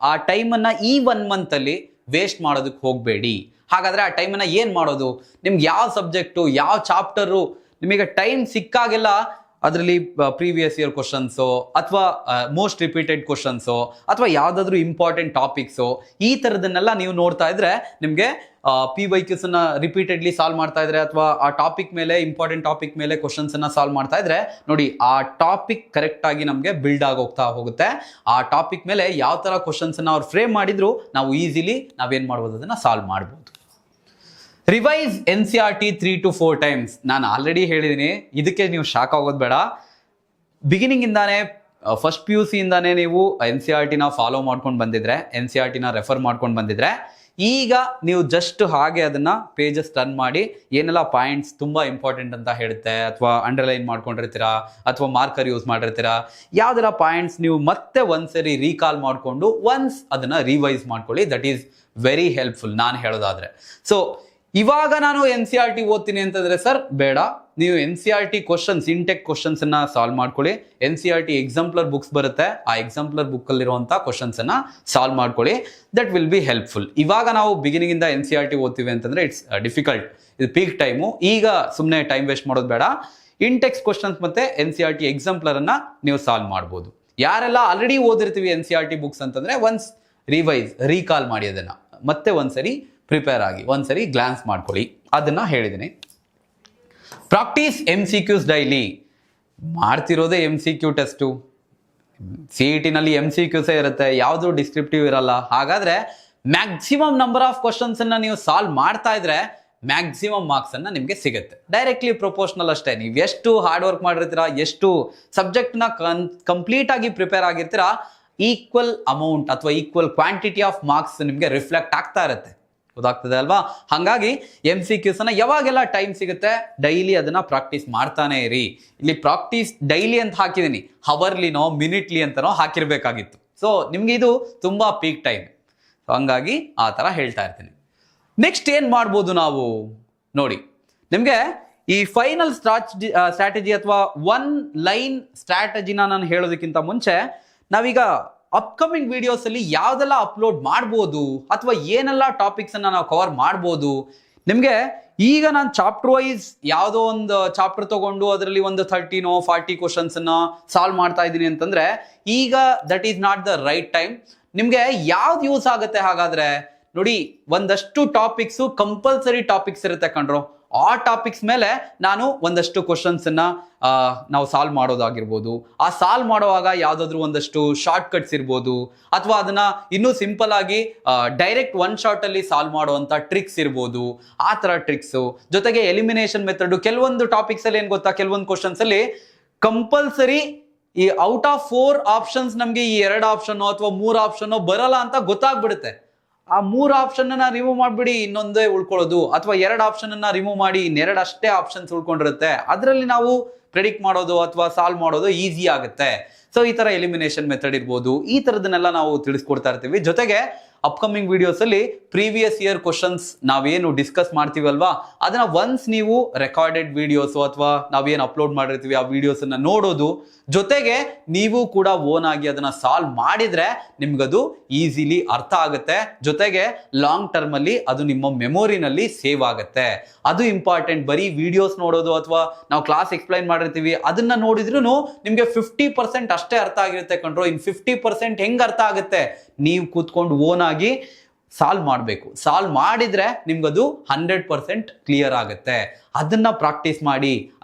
A: ಆ ಟೈಮನ್ನ ಈ 1 month ಅಲ್ಲಿ ವೇಸ್ಟ್ ಮಾಡೋದಕ್ಕೆ ಹೋಗಬೇಡಿ. ಹಾಗಾದ್ರೆ ಆ ಟೈಮನ್ನ ಏನ್ ಮಾಡೋದು, ನಿಮ್ಗೆ ಯಾವ ಸಬ್ಜೆಕ್ಟು ಯಾವ ಚಾಪ್ಟರು ನಿಮಗೆ ಟೈಮ್ ಸಿಕ್ಕಾಗೆಲ್ಲ ಅದರಲ್ಲಿ ಪ್ರೀವಿಯಸ್ ಇಯರ್ ಕ್ವಶನ್ಸು ಅಥವಾ ಮೋಸ್ಟ್ ರಿಪೀಟೆಡ್ ಕ್ವಶನ್ಸು ಅಥವಾ ಯಾವುದಾದ್ರೂ ಇಂಪಾರ್ಟೆಂಟ್ ಟಾಪಿಕ್ಸು ಈ ಥರದನ್ನೆಲ್ಲ ನೀವು ನೋಡ್ತಾ ಇದ್ರೆ ನಿಮಗೆ PYQs ಅನ್ನ ರಿಪೀಟೆಡ್ಲಿ ಸಾಲ್ವ್ ಮಾಡ್ತಾ ಇದ್ರೆ ಅಥವಾ ಆ ಟಾಪಿಕ್ ಮೇಲೆ ಇಂಪಾರ್ಟೆಂಟ್ ಟಾಪಿಕ್ ಮೇಲೆ ಕ್ವಶನ್ಸ್ ಅನ್ನ ಸಾಲ್ವ್ ಮಾಡ್ತಾ ಇದ್ರೆ ನೋಡಿ, ಆ ಟಾಪಿಕ್ ಕರೆಕ್ಟ್ ಆಗಿ ನಮಗೆ ಬಿಲ್ಡ್ ಆಗೋಗ್ತಾ ಹೋಗುತ್ತೆ. ಆ ಟಾಪಿಕ್ ಮೇಲೆ ಯಾವ ತರ ಕ್ವಶನ್ಸ್ ಅನ್ನ ಅವ್ರು ಫ್ರೇಮ್ ಮಾಡಿದ್ರು ನಾವು ಈಸಿಲಿ ನಾವೇನ್ ಮಾಡ್ಬೋದು ಅದನ್ನ ಸಾಲ್ವ್ ಮಾಡ್ಬೋದು. Revise NCERT 3 to 4 times. ನಾನು ಆಲ್ರೆಡಿ ಹೇಳಿದ್ದೀನಿ, ಇದಕ್ಕೆ ನೀವು ಶಾಕ್ ಆಗೋದು ಬೇಡ. ಬಿಗಿನಿಂಗ್ ಇಂದಾನೆ ಫಸ್ಟ್ PUC ಇಂದಾನೆ ನೀವು NCERT ನ ಫಾಲೋ ಮಾಡ್ಕೊಂಡು ಬಂದಿದ್ರೆ, NCERT ನ ರೆಫರ್ ಮಾಡ್ಕೊಂಡು ಬಂದಿದ್ರೆ, ಈಗ ನೀವು ಜಸ್ಟ್ ಹಾಗೆ ಅದನ್ನ ಪೇಜಸ್ ಟರ್ನ್ ಮಾಡಿ ಏನೆಲ್ಲ ಪಾಯಿಂಟ್ಸ್ ತುಂಬಾ ಇಂಪಾರ್ಟೆಂಟ್ ಅಂತ ಹೇಳುತ್ತೆ ಅಥವಾ ಅಂಡರ್ಲೈನ್ ಮಾಡ್ಕೊಂಡಿರ್ತೀರಾ ಅಥವಾ ಮಾರ್ಕರ್ ಯೂಸ್ ಮಾಡಿರ್ತೀರಾ, ಯಾವ್ದೆಲ್ಲ ಪಾಯಿಂಟ್ಸ್ ನೀವು ಮತ್ತೆ ಒಂದ್ಸರಿ ರೀಕಾಲ್ ಮಾಡಿಕೊಂಡು ಒನ್ಸ್ ಅದನ್ನ ರಿವೈಸ್ ಮಾಡ್ಕೊಳ್ಳಿ. ದಟ್ ಈಸ್ ವೆರಿ ಹೆಲ್ಪ್ಫುಲ್ ನಾನು ಹೇಳೋದಾದ್ರೆ. ಸೊ ಇವಾಗ ನಾನು NCERT ಓದ್ತೀನಿ ಅಂತಂದ್ರೆ ಸರ್ ಬೇಡ, ನೀವು NCERT ಕ್ವಶನ್ಸ್, ಇಂಟೆಕ್ ಕ್ವಶನ್ಸ್ ಅನ್ನ ಸಾಲ್ವ್ ಮಾಡ್ಕೊಳ್ಳಿ. NCERT ಎಕ್ಸಾಂಪ್ಲರ್ ಬುಕ್ಸ್ ಬರುತ್ತೆ, ಆ ಎಕ್ಸಾಂಪ್ಲರ್ ಬುಕ್ ಅಲ್ಲಿರುವಂತಹ ಕ್ವಶನ್ಸ್ ಅನ್ನ ಸಾಲ್ವ್ ಮಾಡ್ಕೊಳ್ಳಿ. That will be helpful. ಇವಾಗ ನಾವು ಬಿಗಿನಿಂಗ್ ಇಂದ NCERT ಓದ್ತೀವಿ ಅಂತಂದ್ರೆ ಇಟ್ಸ್ ಡಿಫಿಕಲ್ಟ್, ಇದು ಪೀಕ್ ಟೈಮು. ಈಗ ಸುಮ್ಮನೆ ಟೈಮ್ ವೇಸ್ಟ್ ಮಾಡೋದು ಬೇಡ. ಇಂಟೆಕ್ಸ್ ಕ್ವಶನ್ಸ್ ಮತ್ತೆ NCERT ಎಕ್ಸಾಂಪ್ಲರ್ ಅನ್ನ ನೀವು ಸಾಲ್ವ್ ಮಾಡ್ಬೋದು. ಯಾರೆಲ್ಲ ಆಲ್ರೆಡಿ ಓದಿರ್ತೀವಿ NCERT ಬುಕ್ಸ್ ಅಂತಂದ್ರೆ ಒನ್ಸ್ ರಿವೈಸ್, ರೀಕಾಲ್ ಮಾಡಿ ಅದನ್ನ ಮತ್ತೆ ಒಂದ್ಸರಿ ಪ್ರಿಪೇರ್ ಆಗಿ ಒಂದ್ಸರಿ ಗ್ಲಾನ್ಸ್ ಮಾಡ್ಕೊಳ್ಳಿ, ಅದನ್ನ ಹೇಳಿದ್ದೀನಿ. Practice MCQs daily. ಮಾಡ್ತಿರೋದೇ MCQ ಟೆಸ್ಟು. CET ನಲ್ಲಿ MCQs ಇರುತ್ತೆ, ಯಾವುದು ಡಿಸ್ಕ್ರಿಪ್ಟಿವ್ ಇರಲ್ಲ. ಹಾಗಾದ್ರೆ ಮ್ಯಾಕ್ಸಿಮಮ್ ನಂಬರ್ ಆಫ್ ಕ್ವಶನ್ಸ್ ಅನ್ನ ನೀವು ಸಾಲ್ವ್ ಮಾಡ್ತಾ ಇದ್ರೆ ಮ್ಯಾಕ್ಸಿಮಮ್ ಮಾರ್ಕ್ಸ್ ಅನ್ನ ನಿಮಗೆ ಸಿಗುತ್ತೆ. ಡೈರೆಕ್ಟ್ಲಿ ಪ್ರೊಪೋರ್ಷನಲ್ ಅಷ್ಟೇ. ನೀವು ಎಷ್ಟು ಹಾರ್ಡ್ ವರ್ಕ್ ಮಾಡಿರ್ತೀರಾ, ಎಷ್ಟು ಸಬ್ಜೆಕ್ಟ್ ನ ಕಂಪ್ಲೀಟ್ ಆಗಿ ಪ್ರಿಪೇರ್ ಆಗಿರ್ತೀರಾ, ಈಕ್ವಲ್ ಅಮೌಂಟ್ ಅಥವಾ ಈಕ್ವಲ್ ಕ್ವಾಂಟಿಟಿ ಆಫ್ ಮಾರ್ಕ್ಸ್ ನಿಮಗೆ ರಿಫ್ಲೆಕ್ಟ್ ಆಗ್ತಾ ಇರುತ್ತೆ. ಗೊತ್ತಾಗ್ತದೆ ಅಲ್ವಾ? ಹಾಗಾಗಿ MCQs ಅನ್ನ ಯಾವಾಗೆಲ್ಲ ಟೈಮ್ ಸಿಗುತ್ತೆ ಡೈಲಿ ಅದನ್ನ ಪ್ರಾಕ್ಟೀಸ್ ಮಾಡ್ತಾನೆ ಇರಿ. ಇಲ್ಲಿ ಪ್ರಾಕ್ಟೀಸ್ ಡೈಲಿ ಅಂತ ಹಾಕಿದೀನಿ, ಹವರ್ಲಿನೋ ಮಿನಿಟ್ಲಿ ಅಂತನೋ ಹಾಕಿರ್ಬೇಕಾಗಿತ್ತು. ಸೊ ನಿಮ್ಗೆ ಇದು ತುಂಬಾ ಪೀಕ್ ಟೈಮ್, ಹಂಗಾಗಿ ಆ ತರ ಹೇಳ್ತಾ ಇರ್ತೀನಿ. ನೆಕ್ಸ್ಟ್ ಏನ್ ಮಾಡ್ಬೋದು ನಾವು ನೋಡಿ, ನಿಮ್ಗೆ ಈ ಫೈನಲ್ ಸ್ಟ್ರಾಟಜಿ ಅಥವಾ ಒನ್ ಲೈನ್ ಸ್ಟ್ರಾಟಜಿನ ನಾನು ಹೇಳೋದಕ್ಕಿಂತ ಮುಂಚೆ ನಾವೀಗ ಅಪ್ಕಮಿಂಗ್ ವಿಡಿಯೋಸ್ ಅಲ್ಲಿ ಯಾವ್ದೆಲ್ಲ ಅಪ್ಲೋಡ್ ಮಾಡ್ಬೋದು ಅಥವಾ ಏನೆಲ್ಲ ಟಾಪಿಕ್ಸ್ ಅನ್ನ ನಾವು ಕವರ್ ಮಾಡ್ಬೋದು. ನಿಮ್ಗೆ ಈಗ ನಾನು ಚಾಪ್ಟರ್ ವೈಸ್ ಯಾವುದೋ ಒಂದು ಚಾಪ್ಟರ್ ತಗೊಂಡು ಅದರಲ್ಲಿ ಒಂದು 30-40 ಕ್ವಶನ್ಸ್ ಅನ್ನ ಸಾಲ್ವ್ ಮಾಡ್ತಾ ಇದ್ದೀನಿ ಅಂತಂದ್ರೆ ಈಗ that is not the right time. ನಿಮ್ಗೆ ಯಾವ್ದು ಯೂಸ್ ಆಗುತ್ತೆ ಹಾಗಾದ್ರೆ ನೋಡಿ, ಒಂದಷ್ಟು ಟಾಪಿಕ್ಸ್ ಕಂಪಲ್ಸರಿ ಟಾಪಿಕ್ಸ್ ಇರುತ್ತೆ ಕಣ್ರು. ಆ ಟಾಪಿಕ್ಸ್ ಮೇಲೆ ನಾನು ಒಂದಷ್ಟು ಕ್ವಶನ್ಸ್ ಅನ್ನ ನಾವು ಸಾಲ್ವ್ ಮಾಡೋದಾಗಿರ್ಬೋದು. ಆ ಸಾಲ್ವ್ ಮಾಡುವಾಗ ಯಾವ್ದಾದ್ರು ಒಂದಷ್ಟು ಶಾರ್ಟ್ ಕಟ್ಸ್ ಇರ್ಬೋದು, ಅಥವಾ ಅದನ್ನ ಇನ್ನೂ ಸಿಂಪಲ್ ಆಗಿ ಡೈರೆಕ್ಟ್ ಒನ್ ಶಾರ್ಟ್ ಅಲ್ಲಿ ಸಾಲ್ವ್ ಮಾಡುವಂತ ಟ್ರಿಕ್ಸ್ ಇರ್ಬೋದು. ಆ ತರ ಟ್ರಿಕ್ಸ್ ಜೊತೆಗೆ ಎಲಿಮಿನೇಷನ್ ಮೆಥಡ್. ಕೆಲವೊಂದು ಟಾಪಿಕ್ಸ್ ಅಲ್ಲಿ ಏನ್ ಗೊತ್ತಾ, ಕೆಲವೊಂದು ಕ್ವಶನ್ಸ್ ಅಲ್ಲಿ ಕಂಪಲ್ಸರಿ ಈ ಔಟ್ ಆಫ್ 4 ಆಪ್ಷನ್ಸ್ ನಮ್ಗೆ ಈ 2 ಆಪ್ಷನ್ ಅಥವಾ 3 ಆಪ್ಷನ್ ಬರಲ್ಲ ಅಂತ ಗೊತ್ತಾಗ್ಬಿಡುತ್ತೆ. ಆ 3 ಆಪ್ಷನ್ ಅನ್ನ ರಿಮೂವ್ ಮಾಡ್ಬಿಡಿ, ಇನ್ನೊಂದೇ ಉಳ್ಕೊಳ್ಳೋದು, ಅಥವಾ 2 ಆಪ್ಷನ್ ಅನ್ನ ರಿಮೂವ್ ಮಾಡಿ ಇನ್ನೆರಡು ಅಷ್ಟೇ ಆಪ್ಷನ್ಸ್ ಉಳ್ಕೊಂಡಿರುತ್ತೆ. ಅದರಲ್ಲಿ ನಾವು ಪ್ರೆಡಿಕ್ಟ್ ಮಾಡೋದು ಅಥವಾ ಸಾಲ್ವ್ ಮಾಡೋದು ಈಸಿ ಆಗುತ್ತೆ. ಸೊ ಈ ತರ ಎಲಿಮಿನೇಷನ್ ಮೆಥಡ್ ಇರ್ಬೋದು, ಈ ತರದನ್ನೆಲ್ಲ ನಾವು ತಿಳಿಸ್ಕೊಡ್ತಾ ಇರ್ತೀವಿ. ಜೊತೆಗೆ ಅಪ್ಕಮಿಂಗ್ ವಿಡಿಯೋಸ್ ಅಲ್ಲಿ ಪ್ರೀವಿಯಸ್ ಇಯರ್ ಕ್ವಶನ್ಸ್ ನಾವೇನು ಡಿಸ್ಕಸ್ ಮಾಡ್ತೀವಲ್ವಾ, ಅದನ್ನ ಒನ್ಸ್ ನೀವು ರೆಕಾರ್ಡೆಡ್ ವಿಡಿಯೋಸ್ ಅಥವಾ ನಾವೇನು ಅಪ್ಲೋಡ್ ಮಾಡಿರ್ತೀವಿ ಆ ವಿಡಿಯೋಸ್ ಅನ್ನ ನೋಡೋದು, ಜೊತೆಗೆ ನೀವು ಕೂಡ ಓನ್ ಆಗಿ ಅದನ್ನ ಸಾಲ್ವ್ ಮಾಡಿದ್ರೆ ನಿಮ್ಗದು ಈಸಿಲಿ ಅರ್ಥ ಆಗುತ್ತೆ. ಜೊತೆಗೆ ಲಾಂಗ್ ಟರ್ಮ್ ಅಲ್ಲಿ ಅದು ನಿಮ್ಮ ಮೆಮೊರಿನಲ್ಲಿ ಸೇವ್ ಆಗುತ್ತೆ. ಅದು ಇಂಪಾರ್ಟೆಂಟ್. ಬರೀ ವಿಡಿಯೋಸ್ ನೋಡೋದು ಅಥವಾ ನಾವು ಕ್ಲಾಸ್ ಎಕ್ಸ್ಪ್ಲೈನ್ ಮಾಡಿರ್ತೀವಿ ಅದನ್ನ ನೋಡಿದ್ರು ನಿಮ್ಗೆ 50% ಅಷ್ಟೇ ಅರ್ಥ ಆಗಿರುತ್ತೆ ಕಂಡ್ರೋ. ಇನ್ 50% ಹೆಂಗ್ ಅರ್ಥ ಆಗುತ್ತೆ, ನೀವು ಕೂತ್ಕೊಂಡು ಓನ್ ಆಗಿ ಸಾಲ್ವ್ ಮಾಡಬೇಕು. ಸಾಲ್ವ್ ಮಾಡಿದ್ರೆ ನಿಮ್ಗದು 100% ಕ್ಲಿಯರ್ ಆಗುತ್ತೆ. ಅದನ್ನ ಪ್ರಾಕ್ಟೀಸ್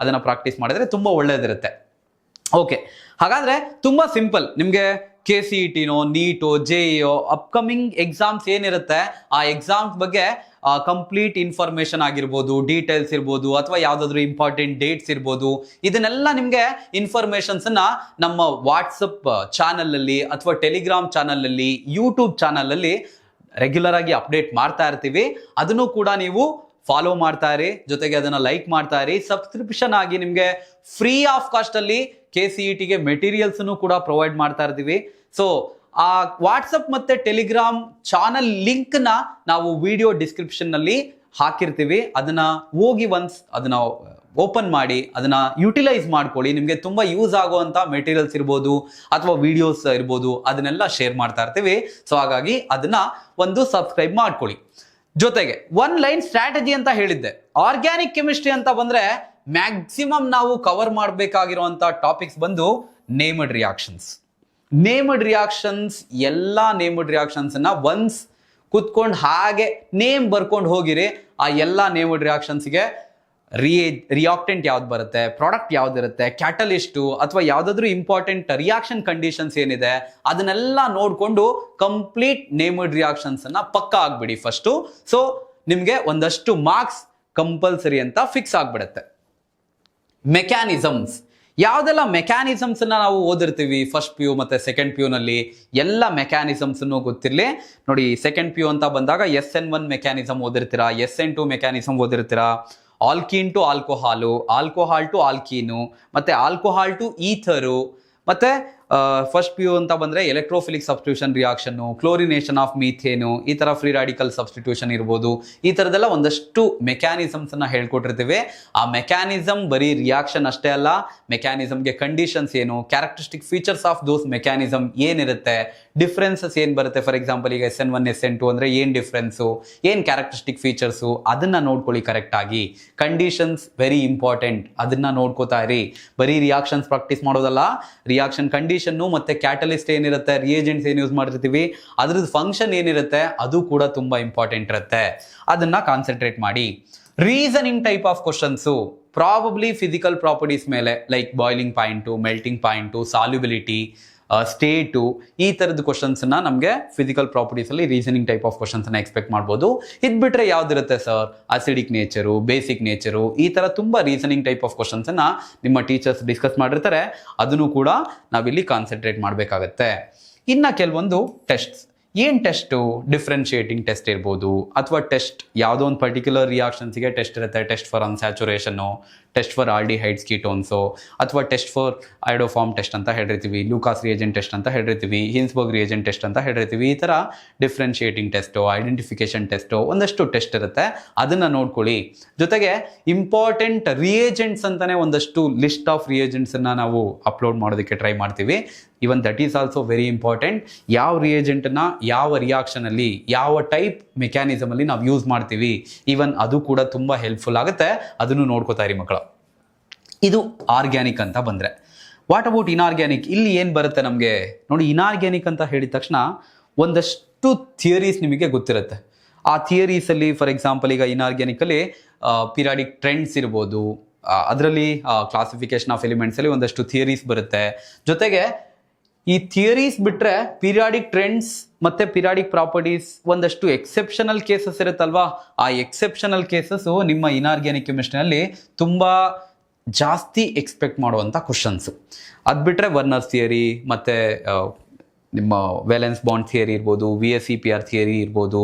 A: ಮಾಡಿದ್ರೆ ತುಂಬಾ ಒಳ್ಳೇದಿರುತ್ತೆ. ಓಕೆ, ಹಾಗಾದ್ರೆ ತುಂಬಾ ಸಿಂಪಲ್. ನಿಮ್ಗೆ KCET-ನೋ ನೀಟೋ JEO ಅಪ್ಕಮಿಂಗ್ ಎಕ್ಸಾಮ್ಸ್ ಏನಿರುತ್ತೆ ಆ ಎಕ್ಸಾಮ್ಸ್ ಬಗ್ಗೆ ಕಂಪ್ಲೀಟ್ ಇನ್ಫಾರ್ಮೇಶನ್ ಆಗಿರ್ಬೋದು, ಡೀಟೇಲ್ಸ್ ಇರ್ಬೋದು, ಅಥವಾ ಯಾವ್ದಾದ್ರು ಇಂಪಾರ್ಟೆಂಟ್ ಡೇಟ್ಸ್ ಇರ್ಬೋದು, ಇದನ್ನೆಲ್ಲ ನಿಮ್ಗೆ ಇನ್ಫಾರ್ಮೇಶನ್ಸ್ ಅನ್ನ ನಮ್ಮ ವಾಟ್ಸಪ್ ಚಾನಲ್ ಅಲ್ಲಿ ಅಥವಾ ಟೆಲಿಗ್ರಾಮ್ ಚಾನಲ್ ಅಲ್ಲಿ, ಯೂಟ್ಯೂಬ್ ಚಾನಲ್ ಅಲ್ಲಿ ರೆಗ್ಯುಲರ್ ಆಗಿ ಅಪ್ಡೇಟ್ ಮಾಡ್ತಾ ಇರ್ತೀವಿ. ಅದನ್ನು ಕೂಡ ನೀವು ಫಾಲೋ ಮಾಡ್ತಾ ಇರಿ. ಜೊತೆಗೆ ಅದನ್ನ ಲೈಕ್ ಮಾಡ್ತಾ ಇರಿ. ಸಬ್ಸ್ಕ್ರಿಪ್ಷನ್ ಆಗಿ ನಿಮ್ಗೆ ಫ್ರೀ ಆಫ್ ಕಾಸ್ಟ್ ಅಲ್ಲಿ KCET-ಗೆ ಮೆಟೀರಿಯಲ್ಸ್ ಕೂಡ ಪ್ರೊವೈಡ್ ಮಾಡ್ತಾ ಇರ್ತೀವಿ. ಸೊ ಆ ವಾಟ್ಸಪ್ ಮತ್ತೆ ಟೆಲಿಗ್ರಾಮ್ ಚಾನಲ್ ಲಿಂಕ್ ನ ನಾವು ವಿಡಿಯೋ ಡಿಸ್ಕ್ರಿಪ್ಷನ್ ನಲ್ಲಿ ಹಾಕಿರ್ತೀವಿ. ಅದನ್ನ ಹೋಗಿ ಒನ್ಸ್ ಅದನ್ನ ಓಪನ್ ಮಾಡಿ ಅದನ್ನ ಯುಟಿಲೈಸ್ ಮಾಡ್ಕೊಳ್ಳಿ. ನಿಮ್ಗೆ ತುಂಬಾ ಯೂಸ್ ಆಗುವಂತ ಮೆಟೀರಿಯಲ್ಸ್ ಇರ್ಬೋದು ಅಥವಾ ವಿಡಿಯೋಸ್ ಇರ್ಬೋದು, ಅದನ್ನೆಲ್ಲ ಶೇರ್ ಮಾಡ್ತಾ ಇರ್ತೀವಿ. ಸೊ ಹಾಗಾಗಿ ಅದನ್ನ ಒಂದು ಸಬ್ಸ್ಕ್ರೈಬ್ ಮಾಡ್ಕೊಳ್ಳಿ. ಜೊತೆಗೆ ಒನ್ ಲೈನ್ ಸ್ಟ್ರಾಟಜಿ ಅಂತ ಹೇಳಿದ್ದೆ. ಆರ್ಗ್ಯಾನಿಕ್ ಕೆಮಿಸ್ಟ್ರಿ ಅಂತ ಬಂದ್ರೆ ಮ್ಯಾಕ್ಸಿಮಮ್ ನಾವು ಕವರ್ ಮಾಡಬೇಕಾಗಿರುವಂತ ಟಾಪಿಕ್ಸ್ ಬಂದು ನೇಮ್ಡ್ ರಿಯಾಕ್ಷನ್ಸ್. ಎಲ್ಲಾ ನೇಮ್ಡ್ ರಿಯಾಕ್ಷನ್ಸ್ ಅನ್ನ ಒನ್ಸ್ ಕುತ್ಕೊಂಡು ಹಾಗೆ ನೇಮ್ ಬರ್ಕೊಂಡು ಹೋಗಿರಿ. ಆ ಎಲ್ಲಾ ನೇಮ್ಡ್ ರಿಯಾಕ್ಷನ್ಸ್ಗೆ ರಿಯಾಕ್ಟೆಂಟ್ ಯಾವ್ದು ಬರುತ್ತೆ, ಪ್ರಾಡಕ್ಟ್ ಯಾವ್ದಿರುತ್ತೆ, ಕ್ಯಾಟಲಿಸ್ಟು ಅಥವಾ ಯಾವ್ದಾದ್ರು ಇಂಪಾರ್ಟೆಂಟ್ ರಿಯಾಕ್ಷನ್ ಕಂಡೀಷನ್ಸ್ ಏನಿದೆ ಅದನ್ನೆಲ್ಲ ನೋಡ್ಕೊಂಡು ಕಂಪ್ಲೀಟ್ ನೇಮ್ಡ್ ರಿಯಾಕ್ಷನ್ಸ್ ಅನ್ನ ಪಕ್ಕ ಆಗ್ಬಿಡಿ ಫಸ್ಟು. ಸೊ ನಿಮ್ಗೆ ಒಂದಷ್ಟು ಮಾರ್ಕ್ಸ್ ಕಂಪಲ್ಸರಿ ಅಂತ ಫಿಕ್ಸ್ ಆಗ್ಬಿಡುತ್ತೆ. ಮೆಕ್ಯಾನಿಸಮ್ಸ್, ಯಾವ್ದೆಲ್ಲ ಮೆಕ್ಯಾನಿಸಮ್ಸ್ ಅನ್ನ ನಾವು ಓದಿರ್ತೀವಿ ಫಸ್ಟ್ PU ಮತ್ತೆ ಸೆಕೆಂಡ್ PU ನಲ್ಲಿ, ಎಲ್ಲ ಮೆಕ್ಯಾನಿಸಮ್ಸ್ ಗೊತ್ತಿರ್ಲಿ. ನೋಡಿ, ಸೆಕೆಂಡ್ PU ಅಂತ ಬಂದಾಗ SN1 ಮೆಕ್ಯಾನಿಸಮ್ ಓದಿರ್ತೀರಾ, SN2 ಮೆಕ್ಯಾನಿಸಮ್ ಓದಿರ್ತೀರಾ, alkene to alcohol, alcohol to alkene, ಮತ್ತೆ ಆಲ್ಕೋಹಾಲ್ ಟು ಈಥರು, ಮತ್ತೆ ಫಸ್ಟ್ PU ಅಂತ ಬಂದ್ರೆ electrophilic substitution reaction, chlorination of methane, ಈ ತರ ಫ್ರೀ ರಾಡಿಕಲ್ ಸಬ್ಸ್ಟಿಟ್ಯೂಷನ್ ಇರ್ಬೋದು. ಈ ತರದೆಲ್ಲ ಒಂದಷ್ಟು ಮೆಕ್ಯಾನಿಸಮ್ಸ್ ಅನ್ನ ಹೇಳ್ಕೊಟ್ಟಿರ್ತೀವಿ. ಆ ಮೆಕ್ಯಾನಿಸಮ್ ಬರೀ ರಿಯಾಕ್ಷನ್ ಅಷ್ಟೇ ಅಲ್ಲ, ಮೆಕ್ಯಾನಿಸಮ್ಗೆ ಕಂಡೀಷನ್ಸ್ ಏನು, characteristic features of those mechanism ಏನಿರುತ್ತೆ, ಡಿಫ್ರೆನ್ಸಸ್ ಏನ್ ಬರುತ್ತೆ. ಫಾರ್ ಎಕ್ಸಾಂಪಲ್ ಈಗ SN1 SN2 ಅಂದ್ರೆ ಏನ್ ಡಿಫ್ರೆನ್ಸು, ಏನ್ ಕ್ಯಾರೆಕ್ಟರಿಸ್ಟಿಕ್ ಫೀಚರ್ಸು, ಅದನ್ನ ನೋಡ್ಕೊಳ್ಳಿ ಕರೆಕ್ಟ್ ಆಗಿ. ಕಂಡೀಷನ್ಸ್ ವೆರಿ ಇಂಪಾರ್ಟೆಂಟ್, ಅದನ್ನ ನೋಡ್ಕೋತಾ ಇರಿ. ಬರೀ ರಿಯಾಕ್ಷನ್ಸ್ ಪ್ರಾಕ್ಟೀಸ್ ಮಾಡೋದಲ್ಲ, ರಿಯಾಕ್ಷನ್ ಕಂಡೀಷನ್ ಮತ್ತೆ ಕ್ಯಾಟಲಿಸ್ಟ್ ಏನಿರುತ್ತೆ, ರಿಯೇಜೆಂಟ್ಸ್ ಏನ್ ಯೂಸ್ ಮಾಡಿರ್ತೀವಿ, ಅದ್ರದ್ದು ಫಂಕ್ಷನ್ ಏನಿರುತ್ತೆ ಅದು ಕೂಡ ತುಂಬಾ ಇಂಪಾರ್ಟೆಂಟ್ ಇರುತ್ತೆ. ಅದನ್ನ ಕಾನ್ಸಂಟ್ರೇಟ್ ಮಾಡಿ. Reasoning type of questions probably physical properties ಮೇಲೆ like boiling point, melting point, solubility, state, ಈ ಥರದ ಕ್ವಶನ್ಸ್ನ ನಮಗೆ ಫಿಸಿಕಲ್ ಪ್ರಾಪರ್ಟೀಸಲ್ಲಿ ರೀಸನಿಂಗ್ ಟೈಪ್ ಆಫ್ ಕ್ವಶನ್ಸನ್ನ ಎಕ್ಸ್ಪೆಕ್ಟ್ ಮಾಡ್ಬೋದು. ಇದು ಬಿಟ್ಟರೆ ಯಾವುದಿರುತ್ತೆ sir? Acidic nature, basic nature, ಈ ಥರ ತುಂಬ ರೀಸನಿಂಗ್ ಟೈಪ್ ಆಫ್ ಕ್ವಶನ್ಸನ್ನು ನಿಮ್ಮ ಟೀಚರ್ಸ್ ಡಿಸ್ಕಸ್ ಮಾಡಿರ್ತಾರೆ. ಅದನ್ನು ಕೂಡ ನಾವಿಲ್ಲಿ ಕಾನ್ಸಂಟ್ರೇಟ್ ಮಾಡಬೇಕಾಗತ್ತೆ. ಇನ್ನು ಕೆಲವೊಂದು ಟೆಸ್ಟ್ಸ್. ಏನು ಟೆಸ್ಟು? ಡಿಫ್ರೆನ್ಶಿಯೇಟಿಂಗ್ ಟೆಸ್ಟ್ ಇರ್ಬೋದು, ಅಥವಾ ಟೆಸ್ಟ್ ಯಾವುದೋ ಒಂದು ಪರ್ಟಿಕ್ಯುಲರ್ ರಿಯಾಕ್ಷನ್ಸ್ಗೆ ಟೆಸ್ಟ್ ಇರುತ್ತೆ. ಟೆಸ್ಟ್ ಫಾರ್ ಅನ್ಸ್ಯಾಚುರೇಷನ್ನು, ಟೆಸ್ಟ್ ಫಾರ್ ಆಲ್ಡಿಹೈಡ್ಸ್ ಕೀಟೋನ್ಸು, ಅಥವಾ ಟೆಸ್ಟ್ ಫಾರ್ ಐಡೋಫಾರ್ಮ್ ಟೆಸ್ಟ್ ಅಂತ ಹೇಳಿರ್ತೀವಿ, ಲೂಕಾಸ್ ರಿಯೇಜೆಂಟ್ ಟೆಸ್ಟ್ ಅಂತ ಹೇಳಿರ್ತೀವಿ, ಹಿನ್ಸ್ಬರ್ಗ್ ರಿಯೇಜೆಂಟ್ ಟೆಸ್ಟ್ ಅಂತ ಹೇಳಿರ್ತೀವಿ. ಈ ಥರ ಡಿಫ್ರೆನ್ಶಿಯೇಟಿಂಗ್ ಟೆಸ್ಟು, ಐಡೆಂಟಿಫಿಕೇಶನ್ ಟೆಸ್ಟು, ಒಂದಷ್ಟು ಟೆಸ್ಟ್ ಇರುತ್ತೆ. ಅದನ್ನು ನೋಡ್ಕೊಳ್ಳಿ. ಜೊತೆಗೆ ಇಂಪಾರ್ಟೆಂಟ್ ರಿಯೇಜೆಂಟ್ಸ್ ಅಂತಲೇ ಒಂದಷ್ಟು ಲಿಸ್ಟ್ ಆಫ್ ರಿಯೇಜೆಂಟ್ಸನ್ನು ನಾವು ಅಪ್ಲೋಡ್ ಮಾಡೋದಕ್ಕೆ ಟ್ರೈ ಮಾಡ್ತೀವಿ. Even that is also very important. ಯಾವ ರಿಯೇಜೆಂಟನ್ನು ಯಾವ ರಿಯಾಕ್ಷನಲ್ಲಿ, ಯಾವ ಟೈಪ್ ಮೆಕ್ಯಾನಿಸಮಲ್ಲಿ ನಾವು ಯೂಸ್ ಮಾಡ್ತೀವಿ, ಈವನ್ ಅದು ಕೂಡ ತುಂಬ ಹೆಲ್ಪ್ಫುಲ್ ಆಗುತ್ತೆ. ಅದನ್ನು ನೋಡ್ಕೋತಾ ಇರಿ ಮಕ್ಕಳು. ಇದು ಆರ್ಗ್ಯಾನಿಕ್ ಅಂತ ಬಂದರೆ. What about inorganic? ಇಲ್ಲಿ ಏನು ಬರುತ್ತೆ ನಮಗೆ ನೋಡಿ. ಇನ್ಆರ್ಗ್ಯಾನಿಕ್ ಅಂತ ಹೇಳಿದ ತಕ್ಷಣ ಒಂದಷ್ಟು ಥಿಯರೀಸ್ ನಿಮಗೆ ಗೊತ್ತಿರುತ್ತೆ. ಆ ಥಿಯರೀಸಲ್ಲಿ ಫಾರ್ ಎಕ್ಸಾಂಪಲ್ ಈಗ ಇನ್ಆರ್ಗ್ಯಾನಿಕಲ್ಲಿ ಪಿರಿಯಾಡಿಕ್ ಟ್ರೆಂಡ್ಸ್ ಇರ್ಬೋದು, ಅದರಲ್ಲಿ ಕ್ಲಾಸಿಫಿಕೇಶನ್ ಆಫ್ ಎಲಿಮೆಂಟ್ಸಲ್ಲಿ ಒಂದಷ್ಟು ಥಿಯರೀಸ್ ಬರುತ್ತೆ. ಜೊತೆಗೆ ಈ ಥಿಯರೀಸ್ ಬಿಟ್ಟರೆ ಪಿರಿಯಾಡಿಕ್ ಟ್ರೆಂಡ್ಸ್ ಮತ್ತು ಪಿರಿಯಾಡಿಕ್ ಪ್ರಾಪರ್ಟೀಸ್ ಒಂದಷ್ಟು ಎಕ್ಸೆಪ್ಷನಲ್ ಕೇಸಸ್ ಇರುತ್ತಲ್ವಾ, ಆ ಎಕ್ಸೆಪ್ಷನಲ್ ಕೇಸಸ್ಸು ನಿಮ್ಮ ಇನ್ಆರ್ಗ್ಯಾನಿಕ್ ಕೆಮಿಸ್ಟ್ರಿನಲ್ಲಿ ತುಂಬ ಜಾಸ್ತಿ ಎಕ್ಸ್ಪೆಕ್ಟ್ ಮಾಡುವಂಥ ಕ್ವಶನ್ಸು. ಅದು ಬಿಟ್ಟರೆ ವರ್ನರ್ಸ್ ಥಿಯರಿ ಮತ್ತು ನಿಮ್ಮ ವೇಲೆನ್ಸ್ ಬಾಂಡ್ ಥಿಯರಿ ಇರ್ಬೋದು, VSEPR ಥಿಯರಿ ಇರ್ಬೋದು,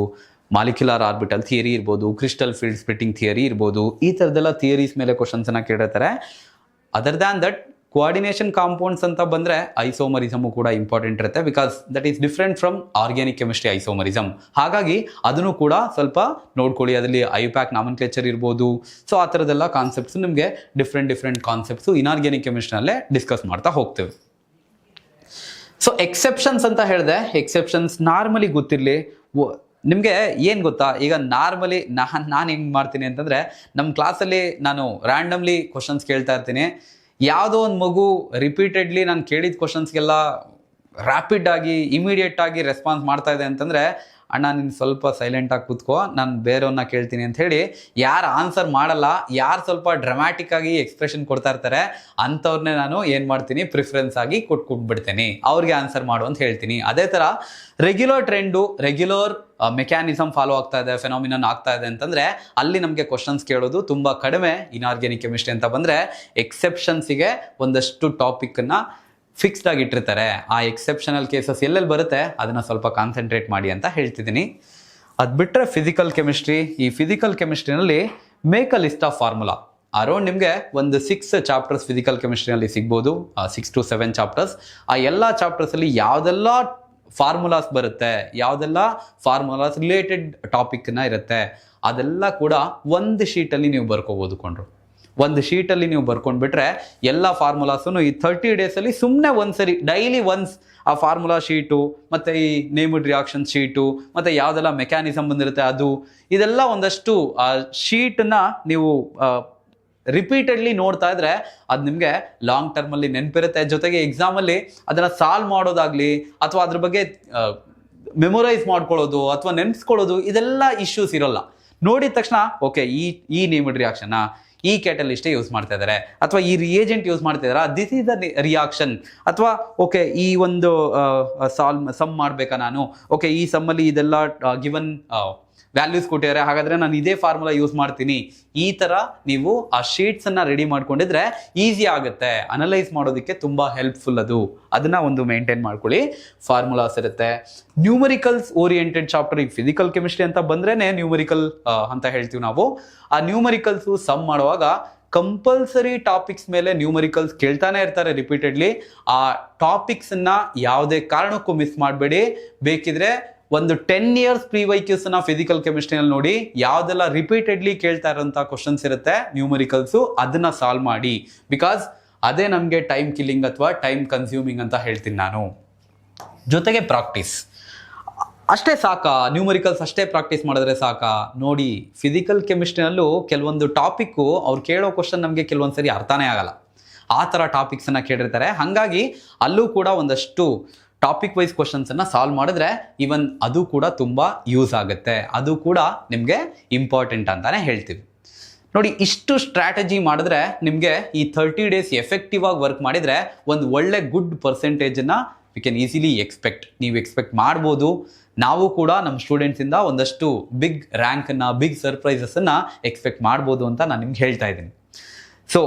A: ಮಾಲಿಕ್ಯುಲರ್ ಆರ್ಬಿಟಲ್ ಥಿಯರಿ ಇರ್ಬೋದು, ಕ್ರಿಸ್ಟಲ್ ಫೀಲ್ಡ್ ಸ್ಪ್ಲಿಟ್ಟಿಂಗ್ ಥಿಯರಿ ಇರ್ಬೋದು, ಈ ಥರದ್ದೆಲ್ಲ ಥಿಯರೀಸ್ ಮೇಲೆ ಕ್ವಶನ್ಸನ್ನು ಕೇಳಿರ್ತಾರೆ. Other than that coordination compounds ಅಂತ ಬಂದರೆ ಐಸೋಮರಿಸಮು ಕೂಡ ಇಂಪಾರ್ಟೆಂಟ್ ಇರುತ್ತೆ. Because that is different from organic chemistry isomerism. ಹಾಗಾಗಿ ಅದನ್ನು ಕೂಡ ಸ್ವಲ್ಪ ನೋಡ್ಕೊಳ್ಳಿ. ಅದರಲ್ಲಿ ಐಪ್ಯಾಕ್ ನಾಮನ್ಕ್ಲೇಚರ್ ಇರ್ಬೋದು. ಸೊ ಆ ಥರದ್ದೆಲ್ಲ ಕಾನ್ಸೆಪ್ಟ್ಸ್ ನಿಮಗೆ ಡಿಫ್ರೆಂಟ್ ಕಾನ್ಸೆಪ್ಟ್ಸು ಇನ್ಆರ್ಗ್ಯಾನಿಕ್ ಕೆಮಿಸ್ಟ್ರಿನಲ್ಲೇ ಡಿಸ್ಕಸ್ ಮಾಡ್ತಾ ಹೋಗ್ತೇವೆ. ಸೊ ಎಕ್ಸೆಪ್ಷನ್ಸ್ ಅಂತ ಹೇಳಿದೆ. ಎಕ್ಸೆಪ್ಷನ್ಸ್ ನಾರ್ಮಲಿ ಗೊತ್ತಿರಲಿ. ನಿಮಗೆ ಏನು ಗೊತ್ತಾ, ಈಗ ನಾರ್ಮಲಿ ನಾನು ಹೆಂಗೆ ಮಾಡ್ತೀನಿ ಅಂತಂದರೆ, ನಮ್ಮ ಕ್ಲಾಸಲ್ಲಿ ನಾನು ರ್ಯಾಂಡಮ್ಲಿ ಕ್ವಶನ್ಸ್ ಕೇಳ್ತಾ ಇರ್ತೀನಿ. ಯಾವುದೋ ಒಂದು ಮಗು ರಿಪೀಟೆಡ್ಲಿ ನಾನು ಕೇಳಿದ ಕ್ವಶನ್ಸ್ಗೆಲ್ಲ ರ್ಯಾಪಿಡ್ ಆಗಿ ಇಮಿಡಿಯೇಟ್ ಆಗಿ ರೆಸ್ಪಾನ್ಸ್ ಮಾಡ್ತಾ ಇದೆ ಅಂತಂದರೆ, ಅಣ್ಣ ನೀನು ಸ್ವಲ್ಪ ಸೈಲೆಂಟಾಗಿ ಕೂತ್ಕೋ, ನಾನು ಬೇರೆಯವ್ರನ್ನ ಕೇಳ್ತೀನಿ ಅಂತ ಹೇಳಿ ಯಾರು ಆನ್ಸರ್ ಮಾಡಲ್ಲ, ಯಾರು ಸ್ವಲ್ಪ ಡ್ರಾಮ್ಯಾಟಿಕ್ ಆಗಿ ಎಕ್ಸ್ಪ್ರೆಷನ್ ಕೊಡ್ತಾ ಇರ್ತಾರೆ ಅಂಥವ್ರನ್ನೇ ನಾನು ಏನು ಮಾಡ್ತೀನಿ, ಪ್ರಿಫರೆನ್ಸ್ ಆಗಿ ಕೊಟ್ಬಿಡ್ತೀನಿ, ಅವ್ರಿಗೆ ಆನ್ಸರ್ ಮಾಡು ಅಂತ ಹೇಳ್ತೀನಿ. ಅದೇ ಥರ regular trend, regular mechanism follow ಆಗ್ತಾ ಇದೆ, ಫೆನಾಮಿನನ್ ಆಗ್ತಾ ಇದೆ ಅಂತಂದರೆ ಅಲ್ಲಿ ನಮಗೆ ಕ್ವಶನ್ಸ್ ಕೇಳೋದು ತುಂಬ ಕಡಿಮೆ. ಇನ್ಆರ್ಗ್ಯಾನಿಕ್ ಕೆಮಿಸ್ಟ್ರಿ ಅಂತ ಬಂದರೆ ಎಕ್ಸೆಪ್ಷನ್ಸಿಗೆ ಒಂದಷ್ಟು ಟಾಪಿಕನ್ನು ಫಿಕ್ಸ್ಡ್ ಆಗಿ ಇಟ್ಟಿರ್ತಾರೆ. ಆ ಎಕ್ಸೆಪ್ಷನಲ್ ಕೇಸಸ್ ಎಲ್ಲೆಲ್ಲಿ ಬರುತ್ತೆ ಅದನ್ನು ಸ್ವಲ್ಪ ಕಾನ್ಸಂಟ್ರೇಟ್ ಮಾಡಿ ಅಂತ ಹೇಳ್ತಿದ್ದೀನಿ. ಅದು ಬಿಟ್ಟರೆ ಫಿಸಿಕಲ್ ಕೆಮಿಸ್ಟ್ರಿ, ಈ ಫಿಸಿಕಲ್ ಕೆಮಿಸ್ಟ್ರಿನಲ್ಲಿ make a list of formula. Around ನಿಮಗೆ ಒಂದು 6 ಚಾಪ್ಟರ್ಸ್ ಫಿಸಿಕಲ್ ಕೆಮಿಸ್ಟ್ರಿನಲ್ಲಿ ಸಿಗ್ಬೋದು, 6 to 7 ಚಾಪ್ಟರ್ಸ್. ಆ ಎಲ್ಲ ಚಾಪ್ಟರ್ಸಲ್ಲಿ ಯಾವುದೆಲ್ಲ ಫಾರ್ಮುಲಾಸ್ ಬರುತ್ತೆ, ಯಾವುದೆಲ್ಲ ಫಾರ್ಮುಲಾಸ್ ರಿಲೇಟೆಡ್ ಟಾಪಿಕ್ನ ಇರುತ್ತೆ, ಅದೆಲ್ಲ ಕೂಡ ಒಂದು ಶೀಟಲ್ಲಿ ನೀವು ಬರ್ಕೋಬೋದು ಕೊಂಡ್ರು. ಒಂದು ಶೀಟಲ್ಲಿ ನೀವು ಬರ್ಕೊಂಡ್ಬಿಟ್ರೆ ಎಲ್ಲ ಫಾರ್ಮುಲಾಸನ್ನು ಈ 30 ಡೇಸಲ್ಲಿ ಸುಮ್ಮನೆ ಒಂದ್ಸರಿ ಡೈಲಿ ಒನ್ಸ್ ಆ ಫಾರ್ಮುಲಾ ಶೀಟು ಮತ್ತು ಈ ನೇಮ್ಡ್ ರಿಯಾಕ್ಷನ್ ಶೀಟು ಮತ್ತು ಯಾವುದೆಲ್ಲ ಮೆಕ್ಯಾನಿಸಮ್ ಬಂದಿರುತ್ತೆ ಅದು, ಇದೆಲ್ಲ ಒಂದಷ್ಟು ಆ ಶೀಟನ್ನ ನೀವು ರಿಪೀಟೆಡ್ಲಿ ನೋಡ್ತಾ ಇದ್ರೆ ಅದು ನಿಮಗೆ ಲಾಂಗ್ ಟರ್ಮಲ್ಲಿ ನೆನಪಿರುತ್ತೆ. ಜೊತೆಗೆ ಎಕ್ಸಾಮಲ್ಲಿ ಅದನ್ನು ಸಾಲ್ವ್ ಮಾಡೋದಾಗಲಿ ಅಥವಾ ಅದ್ರ ಬಗ್ಗೆ ಮೆಮೊರೈಸ್ ಮಾಡ್ಕೊಳ್ಳೋದು ಅಥವಾ ನೆನೆಸ್ಕೊಳ್ಳೋದು, ಇದೆಲ್ಲ ಇಶ್ಯೂಸ್ ಇರೋಲ್ಲ. ನೋಡಿದ ತಕ್ಷಣ ಓಕೆ ಈ ನೇಮ್ಡ್ ರಿಯಾಕ್ಷನ್ನ ಈ ಕ್ಯಾಟಲಿಸ್ಟೇ ಯೂಸ್ ಮಾಡ್ತಾ ಇದ್ದಾರೆ, ಅಥವಾ ಈ ರಿಯೇಜೆಂಟ್ ಯೂಸ್ ಮಾಡ್ತಾ ಇದ್ದಾರೆ, ದಿಸ್ ಈಸ್ ದ ರಿಯಾಕ್ಷನ್, ಅಥವಾ ಓಕೆ ಈ ಒಂದು ಸಮ್ ಮಾಡಬೇಕಾ ನಾನು, ಓಕೆ ಈ ಸಮ್ಮಲ್ಲಿ ಇದೆಲ್ಲ ಗಿವನ್ ವ್ಯಾಲ್ಯೂಸ್ ಕೊಟ್ಟಿದ್ದಾರೆ, ಹಾಗಾದರೆ ನಾನು ಇದೇ ಫಾರ್ಮುಲಾ ಯೂಸ್ ಮಾಡ್ತೀನಿ. ಈ ಥರ ನೀವು ಆ ಶೀಟ್ಸನ್ನು ರೆಡಿ ಮಾಡ್ಕೊಂಡಿದ್ರೆ ಈಸಿ ಆಗುತ್ತೆ, ಅನಲೈಸ್ ಮಾಡೋದಕ್ಕೆ ತುಂಬ ಹೆಲ್ಪ್ಫುಲ್ ಅದು. ಅದನ್ನು ಒಂದು ಮೇಂಟೈನ್ ಮಾಡ್ಕೊಳ್ಳಿ. ಫಾರ್ಮುಲಾಸ್ ಇರುತ್ತೆ. ನ್ಯೂಮರಿಕಲ್ಸ್ ಓರಿಯೆಂಟೆಡ್ ಚಾಪ್ಟರ್, ಈಗ ಫಿಸಿಕಲ್ ಕೆಮಿಸ್ಟ್ರಿ ಅಂತ ಬಂದ್ರೇ ನ್ಯೂಮರಿಕಲ್ ಅಂತ ಹೇಳ್ತೀವಿ ನಾವು. ಆ ನ್ಯೂಮರಿಕಲ್ಸು ಸಮ್ ಮಾಡುವಾಗ ಕಂಪಲ್ಸರಿ ಟಾಪಿಕ್ಸ್ ಮೇಲೆ ನ್ಯೂಮರಿಕಲ್ಸ್ ಕೇಳ್ತಾನೆ ಇರ್ತಾರೆ ರಿಪೀಟೆಡ್ಲಿ. ಆ ಟಾಪಿಕ್ಸನ್ನ ಯಾವುದೇ ಕಾರಣಕ್ಕೂ ಮಿಸ್ ಮಾಡಬೇಡಿ. ಬೇಕಿದ್ರೆ ಒಂದು 10 years ಪ್ರಿವೈಕ್ಯೂಸ್ನ ಫಿಸಿಕಲ್ ಕೆಮಿಸ್ಟ್ರಿನಲ್ಲಿ ನೋಡಿ, ಯಾವುದೆಲ್ಲ ರಿಪೀಟೆಡ್ಲಿ ಕೇಳ್ತಾ ಇರೋಂಥ ಕ್ವಶನ್ಸ್ ಇರುತ್ತೆ ನ್ಯೂಮರಿಕಲ್ಸು, ಅದನ್ನ ಸಾಲ್ವ್ ಮಾಡಿ. ಬಿಕಾಸ್ ಅದೇ ನಮಗೆ ಟೈಮ್ ಕಿಲ್ಲಿಂಗ್ ಅಥವಾ ಟೈಮ್ ಕನ್ಸ್ಯೂಮಿಂಗ್ ಅಂತ ಹೇಳ್ತೀನಿ ನಾನು. ಜೊತೆಗೆ ಪ್ರಾಕ್ಟೀಸ್ ಅಷ್ಟೇ ಸಾಕಾ? ನ್ಯೂಮರಿಕಲ್ಸ್ ಅಷ್ಟೇ ಪ್ರಾಕ್ಟೀಸ್ ಮಾಡಿದ್ರೆ ಸಾಕಾ? ನೋಡಿ, ಫಿಸಿಕಲ್ ಕೆಮಿಸ್ಟ್ರಿನಲ್ಲೂ ಕೆಲವೊಂದು ಟಾಪಿಕ್ಕು ಅವ್ರು ಕೇಳೋ ಕ್ವಶನ್ ನಮಗೆ ಕೆಲವೊಂದ್ಸರಿ ಅರ್ಥನೇ ಆಗಲ್ಲ, ಆ ಥರ ಟಾಪಿಕ್ಸನ್ನು ಕೇಳಿರ್ತಾರೆ. ಹಾಗಾಗಿ ಅಲ್ಲೂ ಕೂಡ ಒಂದಷ್ಟು ಟಾಪಿಕ್ ವೈಸ್ ಕ್ವಶನ್ಸನ್ನು ಸಾಲ್ವ್ ಮಾಡಿದ್ರೆ ಈವನ್ ಅದು ಕೂಡ ತುಂಬ ಯೂಸ್ ಆಗುತ್ತೆ, ಅದು ಕೂಡ ನಿಮಗೆ ಇಂಪಾರ್ಟೆಂಟ್ ಅಂತಾನೆ ಹೇಳ್ತೀವಿ. ನೋಡಿ, ಇಷ್ಟು ಸ್ಟ್ರಾಟಜಿ ಮಾಡಿದ್ರೆ ನಿಮಗೆ ಈ 30 ಡೇಸ್ ಎಫೆಕ್ಟಿವ್ ಆಗಿ ವರ್ಕ್ ಮಾಡಿದರೆ ಒಂದು ಒಳ್ಳೆ ಗುಡ್ ಪರ್ಸೆಂಟೇಜನ್ನು ವಿ ಕ್ಯಾನ್ ಈಸಿಲಿ ನೀವು ಎಕ್ಸ್ಪೆಕ್ಟ್ ಮಾಡ್ಬೋದು. ನಾವು ಕೂಡ ನಮ್ಮ ಸ್ಟೂಡೆಂಟ್ಸಿಂದ ಒಂದಷ್ಟು ಬಿಗ್ ರ್ಯಾಂಕನ್ನು, ಬಿಗ್ ಸರ್ಪ್ರೈಸಸನ್ನು ಎಕ್ಸ್ಪೆಕ್ಟ್ ಮಾಡ್ಬೋದು ಅಂತ ನಾನು ನಿಮ್ಗೆ ಹೇಳ್ತಾ ಇದ್ದೀನಿ. ಸೊ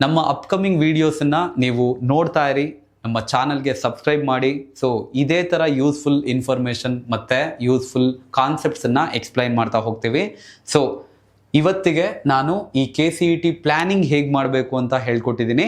A: ನಮ್ಮ ಅಪ್ಕಮಿಂಗ್ ವೀಡಿಯೋಸನ್ನು ನೀವು ನೋಡ್ತಾ ಇರಿ, ನಮ್ಮ ಚಾನಲ್ಗೆ ಸಬ್ಸ್ಕ್ರೈಬ್ ಮಾಡಿ. ಸೊ ಇದೇ ಥರ ಯೂಸ್ಫುಲ್ ಇನ್ಫಾರ್ಮೇಷನ್ ಮತ್ತು ಯೂಸ್ಫುಲ್ ಕಾನ್ಸೆಪ್ಟ್ಸನ್ನು ಎಕ್ಸ್ಪ್ಲೈನ್ ಮಾಡ್ತಾ ಹೋಗ್ತೀವಿ. ಸೊ ಇವತ್ತಿಗೆ ನಾನು ಈ KCET ಪ್ಲ್ಯಾನಿಂಗ್ ಹೇಗೆ ಮಾಡಬೇಕು ಅಂತ ಹೇಳ್ಕೊಟ್ಟಿದ್ದೀನಿ.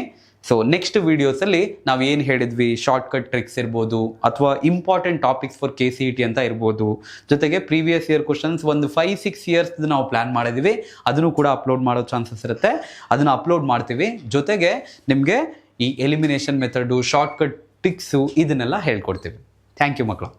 A: ಸೊ ನೆಕ್ಸ್ಟ್ ವೀಡಿಯೋಸಲ್ಲಿ ನಾವು ಏನು ಹೇಳಿದ್ವಿ, ಶಾರ್ಟ್ಕಟ್ ಟ್ರಿಕ್ಸ್ ಇರ್ಬೋದು, ಅಥವಾ ಇಂಪಾರ್ಟೆಂಟ್ ಟಾಪಿಕ್ಸ್ ಫಾರ್ KCET ಅಂತ ಇರ್ಬೋದು, ಜೊತೆಗೆ ಪ್ರೀವಿಯಸ್ ಇಯರ್ ಕ್ವಶನ್ಸ್ ಒಂದು 5-6 ಇಯರ್ಸ್ ನಾವು ಪ್ಲ್ಯಾನ್ ಮಾಡಿದ್ದೀವಿ, ಅದನ್ನು ಕೂಡ ಅಪ್ಲೋಡ್ ಮಾಡೋ ಚಾನ್ಸಸ್ ಇರುತ್ತೆ. ಅದನ್ನು ಅಪ್ಲೋಡ್ ಮಾಡ್ತೀವಿ. ಜೊತೆಗೆ ನಿಮಗೆ ಈ ಎಲಿಮಿನೇಷನ್ ಮೆಥಡು, ಶಾರ್ಟ್ಕಟ್ ಟ್ರಿಕ್ಸು ಇದನ್ನೆಲ್ಲ ಹೇಳ್ಕೊಡ್ತೀವಿ. ಥ್ಯಾಂಕ್ ಯು ಮಕ್ಕಳು.